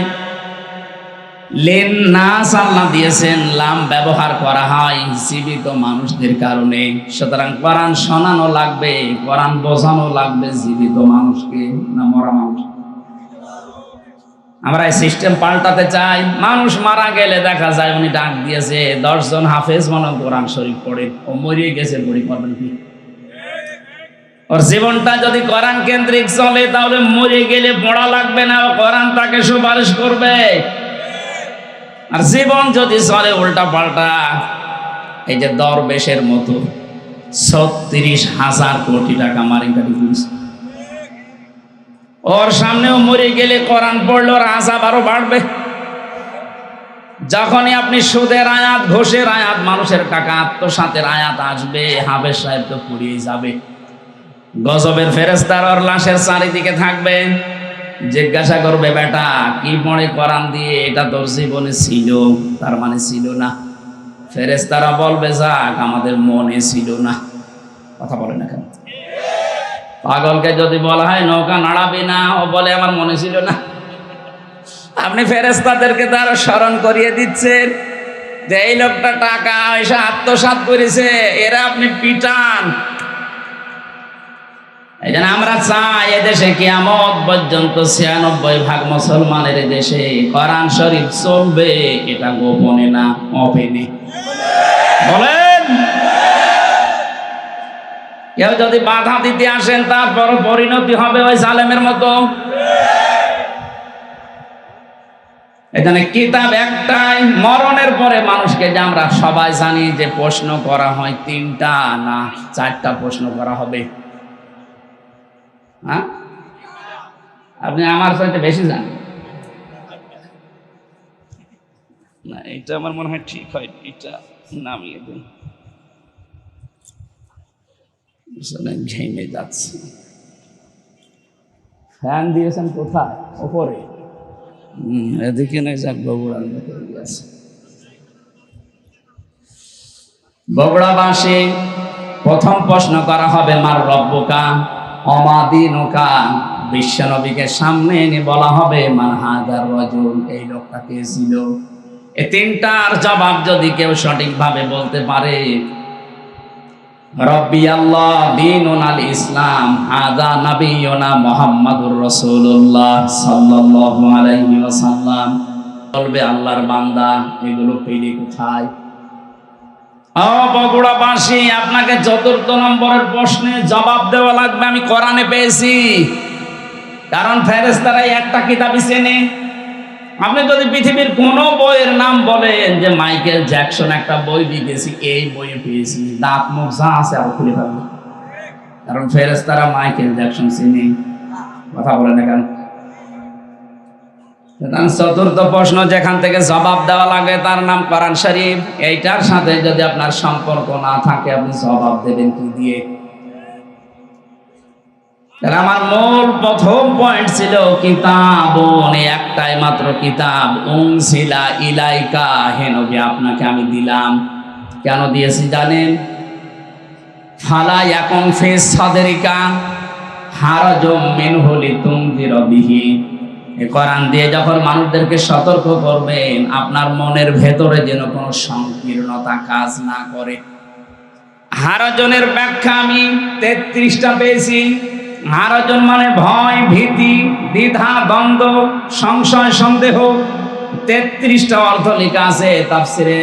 লেন নাস আল্লাহ দিয়েছেন, লাম ব্যবহার করা হয় জীবিত মানুষদের কারণে। সুতরাং কোরআন শোনানো লাগবে, কোরআন বোঝানো লাগবে জীবিত মানুষকে, না মরা মানুষ। আমরা এই সিস্টেম পাল্টাতে চাই। মানুষ মারা গেলে দেখা যায় উনি ডাক দিয়েছে 10 জন হাফেজ মনে কোরআন শরীফ পড়ে, ও মরিয়ে গেছে, পড়ি করবেন কি? ওর জীবনটা যদি কোরআন কেন্দ্রিক চলে, তাহলে মরে গেলে পড়া লাগবে না, কোরআন তাকে সুপারিশ করবে। আর জীবন যদি চলে উল্টা পাল্টা, এই যে দরবেশের মতো 36,000 কোটি টাকা মারি কাটি দিয়েছে, ওর সামনেও মরে গেলে কোরআন পড়লে ওর আযাব আরো বাড়বে। যখনই আপনি সুদের আয়াত, ঘোষের আয়াত, মানুষের টাকা আত্মসাতের আয়াত আসবে, হাফেজ সাহেব তো পুড়িয়ে যাবে। গজবের ফেরেশতার ওর লাশের চারিদিকে থাকবে, জিজ্ঞাসা করবে, বেটা কি পড়ে কোরআন দিয়ে? এটা তোর জীবনে ছিল, তার মানে ছিল না। ফেরেশতারা বলবে, যাক আমাদের মনে ছিল না। কথা বলে না কেন? পাগলকে যদি বলা হয় নৌকা নাড়াবি না, ও বলে আমার মনে ছিল না। আপনি ফেরেশতাদেরকে তার স্মরণ করিয়ে দিচ্ছেন যে এই লোকটা টাকা পয়সা আত্মসাৎ করেছে, এরা আপনি পিটান। এই জন্য আমরা চাই এদেশে কিয়ামত পর্যন্ত 96% মুসলমানের দেশে কোরআন শরীফ চলবে, এটা গোপনে না, ওপেনে। বলেন, কেউ যদি বাধা দিতে আসেন, তারপর পরিণতি হবে ওই জালেমের মতো। এখানে কিতাব একটাই, মরণের পরে মানুষকে যে আমরা সবাই জানি যে প্রশ্ন করা হয় 3টা না 4টা প্রশ্ন করা হবে। হ্যাঁ, আপনি আমার সাথে বেশি জানেন না। এটা আমার মনে হয় ঠিক হয়, এটা নামিয়ে দিন। ঘেমে যাচ্ছে। ফ্যান দিয়েছেন কোথায়? ওপরে। এদিকে নেই, যাক বগুড়ার মতো আছে। বগুড়াবাসী প্রথম প্রশ্ন করা হবে মার রব্বুকা ওমা দীনুকা। বিশ্বনবীকে সামনে এনে বলা হবে মান হাযার রাজুল, এই লোকটা কে ছিল? এই তিনটার জবাব যদি কেউ সঠিকভাবে বলতে পারে, রব্বি আল্লাহ দীনুন আল ইসলাম হাযা নবিয়ুনা মুহাম্মাদুর রাসূলুল্লাহ সাল্লাল্লাহু আলাইহি ওয়াসাল্লাম, বলবে আল্লাহর বান্দা এগুলো পেলি কোথায়? ও বগুড়াবাসী, আপনাকে চতুর্থ নম্বরের প্রশ্নে জবাব দেওয়া লাগবে আমি কোরআনে পেয়েছি। কারণ ফেরেশতারা একটা কিতাবই চেনে। আপনি যদি পৃথিবীর কোন বইয়ের নাম বলেন যে মাইকেল জ্যাকসন একটা বই লিখেছি, এই বই পেয়েছি, দাঁত মুখ যা আছে আর খুলে ফেলবে। কারণ ফেরেশতারা মাইকেল জ্যাকসন চিনি। কথা বলে না কেন? চতুর্থ প্রশ্ন যেখান থেকে জবাব দেওয়া লাগে তার নাম কোরআন শরীফ। এইটার সাথে যদি আপনার সম্পর্ক না থাকে আপনি জবাব দেবেন কি দিয়ে? আমার মূল প্রথম পয়েন্ট ছিল কিতাব, একটাই মাত্র কিতাব, উনসিলা ইলাইকা, হে নবী আপনাকে আমি দিলাম। কেন দিয়েছি জানেন? ফালা ইয়াকুন ফিস সাদরিকা হারাজুম মিনহু লিতুনযিরা বিহি। এই কোরআন দিয়ে যখন মানুষদেরকে সতর্ক করবেন, আপনার মনের ভেতরে যেন কোনো সংকীর্ণতা কাজ না করে। হারাজনের ব্যাখ্যা আমি 33টা পেয়েছি। হারাজন মানে ভয়, ভীতি, দ্বিধা, দ্বন্দ্ব, সংশয়, সন্দেহ। 33টা অর্থ লেখা আছে তাফসিরে।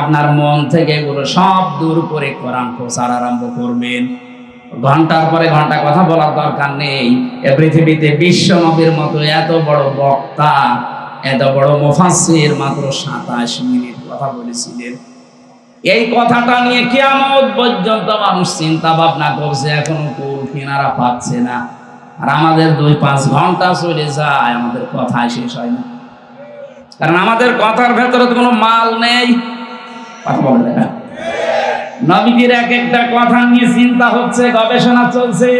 আপনার মন থেকে এগুলো সব দূর করে কোরআন প্রচার আরম্ভ করবেন। ঘন্টার পরে ঘন্টা কথা বলার দরকার নেই। এ পৃথিবীতে বিশ্ব নবীর মতো এত বড় বক্তা, এত বড় মুফাসসির মাত্র 27 মিনিট কথা বলেছিলেন। এই কথাটা নিয়ে কিয়ামত পর্যন্ত মানুষ চিন্তা ভাবনা করছে, এখনো কুল কিনারা পাচ্ছে না। আর আমাদের 2-5 ঘন্টা চলে যায়, আমাদের কথা শেষ হয় না। কারণ আমাদের কথার ভেতরে তো কোনো মাল নেই। কথা বলে না, নবীজির এক একটা কথা নিয়ে চিন্তা হচ্ছে, গবেষণা চলছে।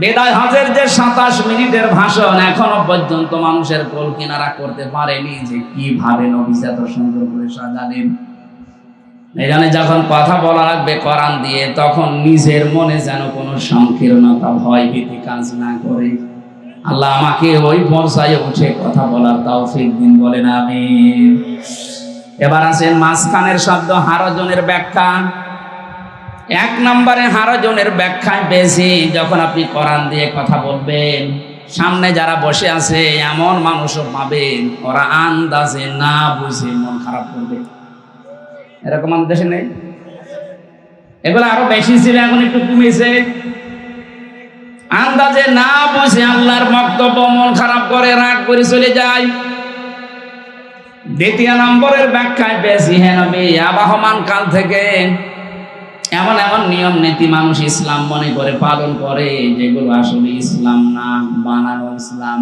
বিদায় হজের যে 27 মিনিটের ভাষণ, এখনো পর্যন্ত মানুষের কোল কিনারা করতে পারেনি যে কিভাবে নবীজি এত সুন্দর করে সাজালেন। এখানে যখন কথা বলা লাগবে কোরআন দিয়ে, তখন নিজের মনে যেন কোনো সংকীর্ণতা, ভয় ভীতি কাজ না করে। আল্লাহ আমাকে ওই পর্যায়ে উঠে কথা বলার তৌফিক দিন, বলেন আমিন। এবার আসেন মাঝখানের শব্দ হারাজনের ব্যাখ্যা। 1 নম্বরে হারাজনের ব্যাখ্যায় পেয়েছি, যখন আপনি কোরআন দিয়ে কথা বলবেন, সামনে যারা বসে আছে এমন মানুষও পাবেন ওরা আন্দাজে না বুঝে মন খারাপ করবে। এরকম আমাদের দেশে নেই? এগুলো আরো বেশি ছিল, এখন একটু কমেছে। আন্দাজে না বুঝে আল্লাহর বক্তব্য মন খারাপ করে, রাগ করে চলে যায়। 2 নম্বরের ব্যাখ্যায় পেয়েছি, হে নবী আবাহমান কাল থেকে এমন এমন নিয়ম নীতি মানুষ ইসলাম মনে করে পালন করে, যেগুলো আসলে ইসলাম না, বানানো ইসলাম।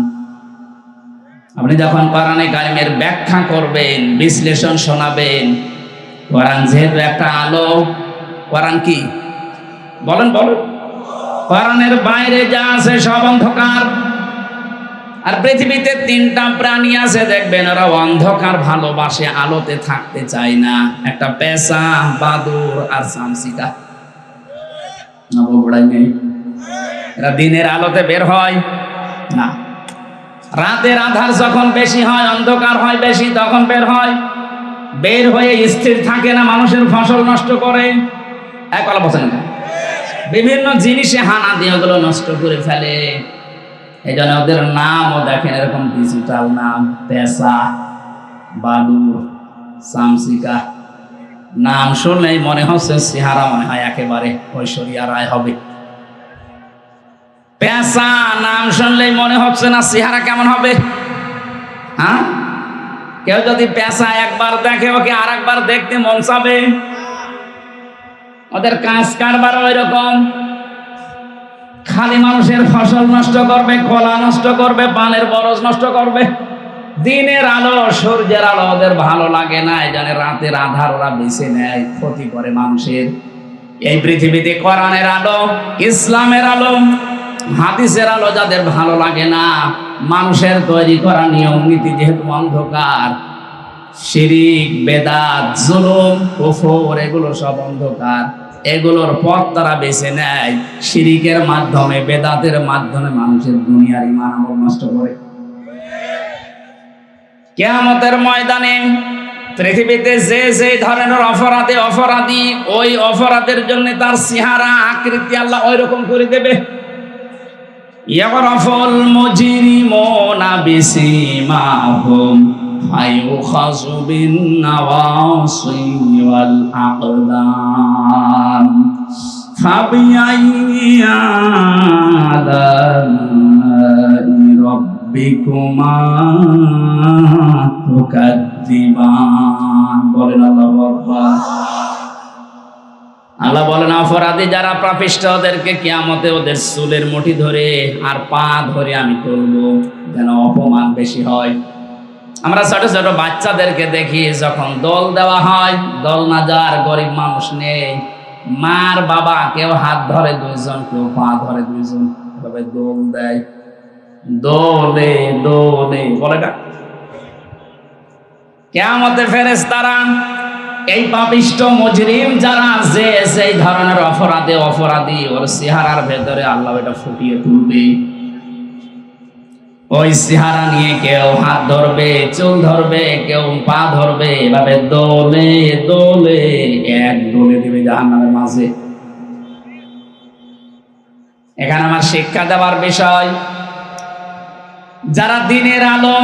আপনি যখন কোরআনে কারিমের ব্যাখ্যা করবেন, বিশ্লেষণ শোনাবেন, কোরআন যেহেতু একটা আলো, কোরআন কি বলেন বলেন, কোরআনের বাইরে যা আছে সব অন্ধকার। আর পৃথিবীতে 3টা প্রাণী আছে, দেখবেন ওরা অন্ধকার ভালোবাসে, আলোতে থাকতে চায় না। একটা পেঁচা, বাদুর আর চামচিকা। নবগোড়ায় নেই, এরা দিনের আলোতে বের হয় না। রাতের আধার যখন বেশি হয়, অন্ধকার হয় বেশি, তখন বের হয়। বের হয়ে স্থির থাকে না, মানুষের ফসল নষ্ট করে। কথা বলছেন না? বিভিন্ন জিনিসে হানা দিয়ে ওগুলো নষ্ট করে ফেলে। এই জন্য ওদের নামও দেখেন এরকম ডিজিটাল নাম, পেঁচা, বাদুর, চামচিকা। নাম শুনলেই মনে হচ্ছে চেহারা মনে হয় একেবারে ঐশ্বরিয়া রায় হবে। পেঁচা নাম শুনলেই মনে হচ্ছে না চেহারা কেমন হবে। হ্যাঁ, কেউ যদি পেঁচা একবার দেখে, ওকে আর একবার দেখতে মন চাবে। ওদের কাজ কারবার ওই রকম, খালি মানুষের ফসল নষ্ট করবে, কলা নষ্ট করবে, পানের বরজ নষ্ট করবে। দিনের আলো, সূর্যের আলো ওদের ভালো লাগে না, এই জন্য রাতের আধার ওরা বেছে নেয়, ক্ষতি করে মানুষের। এই পৃথিবীতে কোরআনের আলো, ইসলামের আলো, হাদিসের আলো যাদের ভালো লাগে না, মানুষের তৈরি করা নিয়ম নীতি যেহেতু অন্ধকার, শিরিক, বেদাত, জুলুম, কুফর এগুলো সব অন্ধকার। এগুলোর পথ তারা বেছে নেয়, শিরিকের মাধ্যমে, বেদাতের মাধ্যমে মানুষের দুনিয়ার ঈমান আমল নষ্ট করে। কিয়ামতের ময়দানে পৃথিবীতে যে যে ধরনের অপরাধী, ওই অপরাধের জন্য তার চেহারা আকৃতি আল্লাহ ওই রকম করে দেবে। ইয়াগরাফুল মুজরিমুনা বিসিমাহুম ফায়ুখাযু বিন নাওয়াসি ওয়াল আকদাম ফাবিআইয়ি আলা'i রাব্বিকুমা তুকাদ্দিবান। বলেন আল্লাহু আকবার। আল্লাহ বলেন, অপরাধী যারা পাপিষ্ঠ ওদেরকে কিয়ামতে ওদের চুলের মুঠি ধরে আর পা ধরে আমি তুলবো, যেন অপমান বেশি হয়। আমরা ছোট ছোট বাচ্চাদেরকে দেখি, যখন দোল দেওয়া হয়, দোল না যার গরিব মানুষ নেই, মার বাবা কেউ হাত ধরে দুইজন, কেউ পা ধরে দুইজন, এভাবে দোল দেয়। দোলে দোলে বলে না। কিয়ামতে ফেরেশতারা এই পাপিষ্ঠ মুজরিম যারা যে সেই ধরনের অপরাধী ওর চেহারার ভেতরে আল্লাহ এটা ফুটিয়ে তুলবে। ওই চেহারা নিয়ে কেউ হাত ধরবে, চুল ধরবে, কেউ পা ধরবে, এভাবে দোলে দোলে এক দোলে দেবে জাহান্নামের মাঝে। এখানে আমার শিক্ষা দেওয়ার বিষয়, যারা দিনের আলো,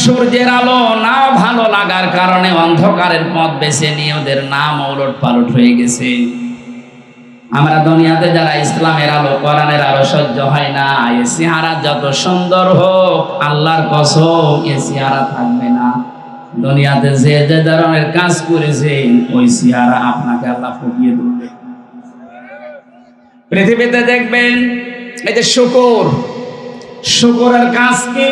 সূর্যের আলো না ভালো লাগার কারণে অন্ধকারের পথ বেছে নিয়ে ওদের নাম ওলট পালট হয়ে গেছে। আমরা দুনিয়াতে যারা ইসলামের আলো, কোরআনের আলো সহ্য হয় না, এ চেহারা যত সুন্দর হোক, আল্লাহর কসম এ চেহারা থাকবে না। দুনিয়াতে যে যে ধরনের কাজ করেছেন, ওই চেহারা আপনাকে আল্লাহ ফুটিয়ে তুলবে। পৃথিবীতে দেখবেন এই যে শুকরের কাজ কি,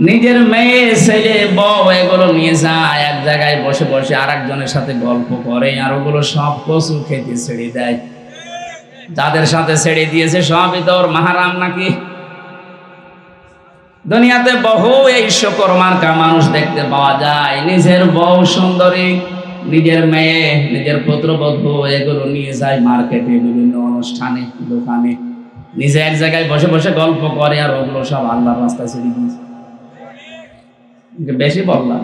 নিজের মেয়ে, ছেলে, বউ এগুলো নিয়ে যায় এক জায়গায় বসে বসে আর একজনের সাথে গল্প করে, আর ওগুলো সব কচু খেতে ছেড়ে দেয়। যাদের সাথে ছেড়ে দিয়েছে সবই তো ওর মাহারাম নাকি। দুনিয়াতে বহু এই শুকর মার্কা মানুষ দেখতে পাওয়া যায়, নিজের বউ সুন্দরী, নিজের মেয়ে, নিজের পুত্রবধূ এগুলো নিয়ে যায় মার্কেটে, বিভিন্ন অনুষ্ঠানে, দোকানে, নিজে এক জায়গায় বসে বসে গল্প করে, আর ওগুলো সব আল্লাহর রাস্তায় ছেড়ে দিয়েছে। বেশি বললাম।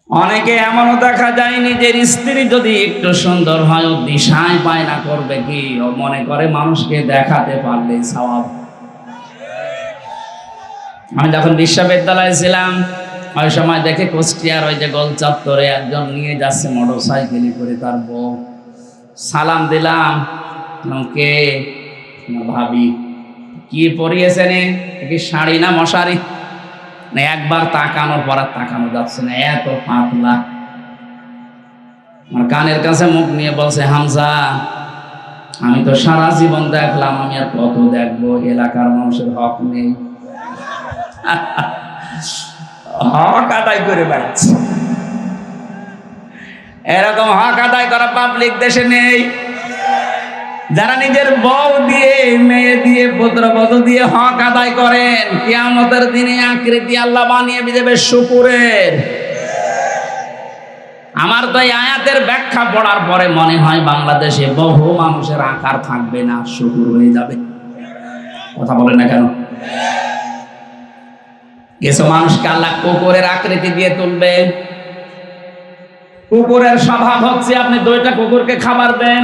অনেকে এমনও দেখা যায়, নিজের স্ত্রী যদি একটু সুন্দর হয়, ও দিশায় পায় না, করবে কি, ও মনে করে মানুষকে দেখাতে পারলে সওয়াব। আমি যখন বিশ্ববিদ্যালয়ে ছিলাম, ওই সময় দেখে কুষ্টিয়ার ওই যে গোল চত্বরে একজন নিয়ে যাচ্ছে মোটর সাইকেলে করে তার বউ। সালাম দিলাম, কে? ভাবি। কি পরিয়েছেন, কি শাড়ি না মশারি? না, একবার তাকানোর পর আর তাকানো যাচ্ছে না, এত পাতলা। আমার কানের কাছে মুখ নিয়ে বলছে, হামজা, আমি তো সারা জীবন দেখলাম, আমি আর কত দেখবো, এলাকার মানুষের হক নেই। হক আদায় করে বেড়াচ্ছে। এরকম হক আদায় করা পাবলিক দেশে নেই। যারা নিজের বউ দিয়ে, মেয়ে দিয়ে, পুত্রবধূ দিয়ে হক আদায় করেন, কিয়ামতের দিনে আকৃতি আল্লাহ বানিয়ে দেবে শুকুরের। আমার তো এই আয়াতের ব্যাখ্যা পড়ার পরে মনে হয় বাংলাদেশে বহু মানুষের আকার থাকবে না, শুকুর হয়ে যাবে। কথা বলেন না কেন? কিছু মানুষকে আল্লাহ কুকুরের আকৃতি দিয়ে তুলবে। কুকুরের স্বভাব হচ্ছে, আপনি দুইটা কুকুরকে খাবার দেন,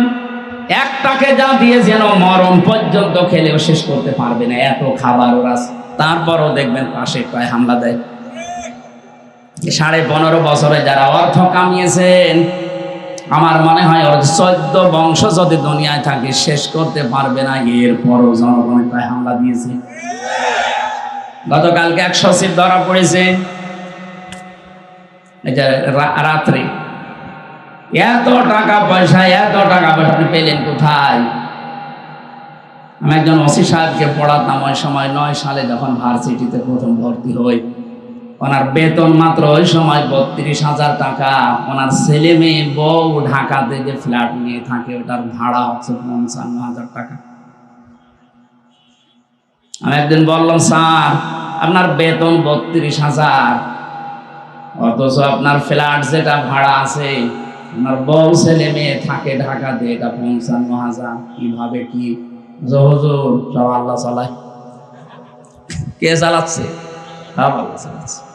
একটাকে যা দিয়ে যেন মরণ পর্যন্ত খেলেও শেষ করতে পারবে না, এত খাবার ওরা। তারপরও দেখবেন পাশে প্রায় হামলা দেয়। 15.5 বছরে যারা অর্থ কামিয়েছেন, আমার মনে হয় ওর 14 বংশ যদি দুনিয়ায় থাকে শেষ করতে পারবে না, এরপরও জনগণের প্রায় হামলা দিয়েছে। গতকালকে এক সচিব ধরা পড়েছে, রাত্রে। এত টাকা পয়সা আপনি পেলেন কোথায়? আমি একজন ওসি সাহেবকে পড়াতাম, ওই সময় 9 সালে যখন ভার্সিটিতে প্রথম ভর্তি হই। ওনার বেতন মাত্র ওই সময় 32,000 টাকা। ওনার ছেলে মেয়ে, বউ ঢাকাতে যে ফ্ল্যাট নিয়ে থাকে, ওটার ভাড়া হচ্ছে 55,000 টাকা। আমি একদিন বললাম, স্যার আপনার বেতন 32,000, অথচ আপনার ফ্ল্যাট যেটা ভাড়া আছে, আপনার বউ ছেলে মেয়ে থাকে ঢাকাতে, এটা 55,000, কিভাবে কি? হুজুর সব আল্লাহ চালায়। কে চালাচ্ছে? সব আল্লাহ চালাচ্ছে।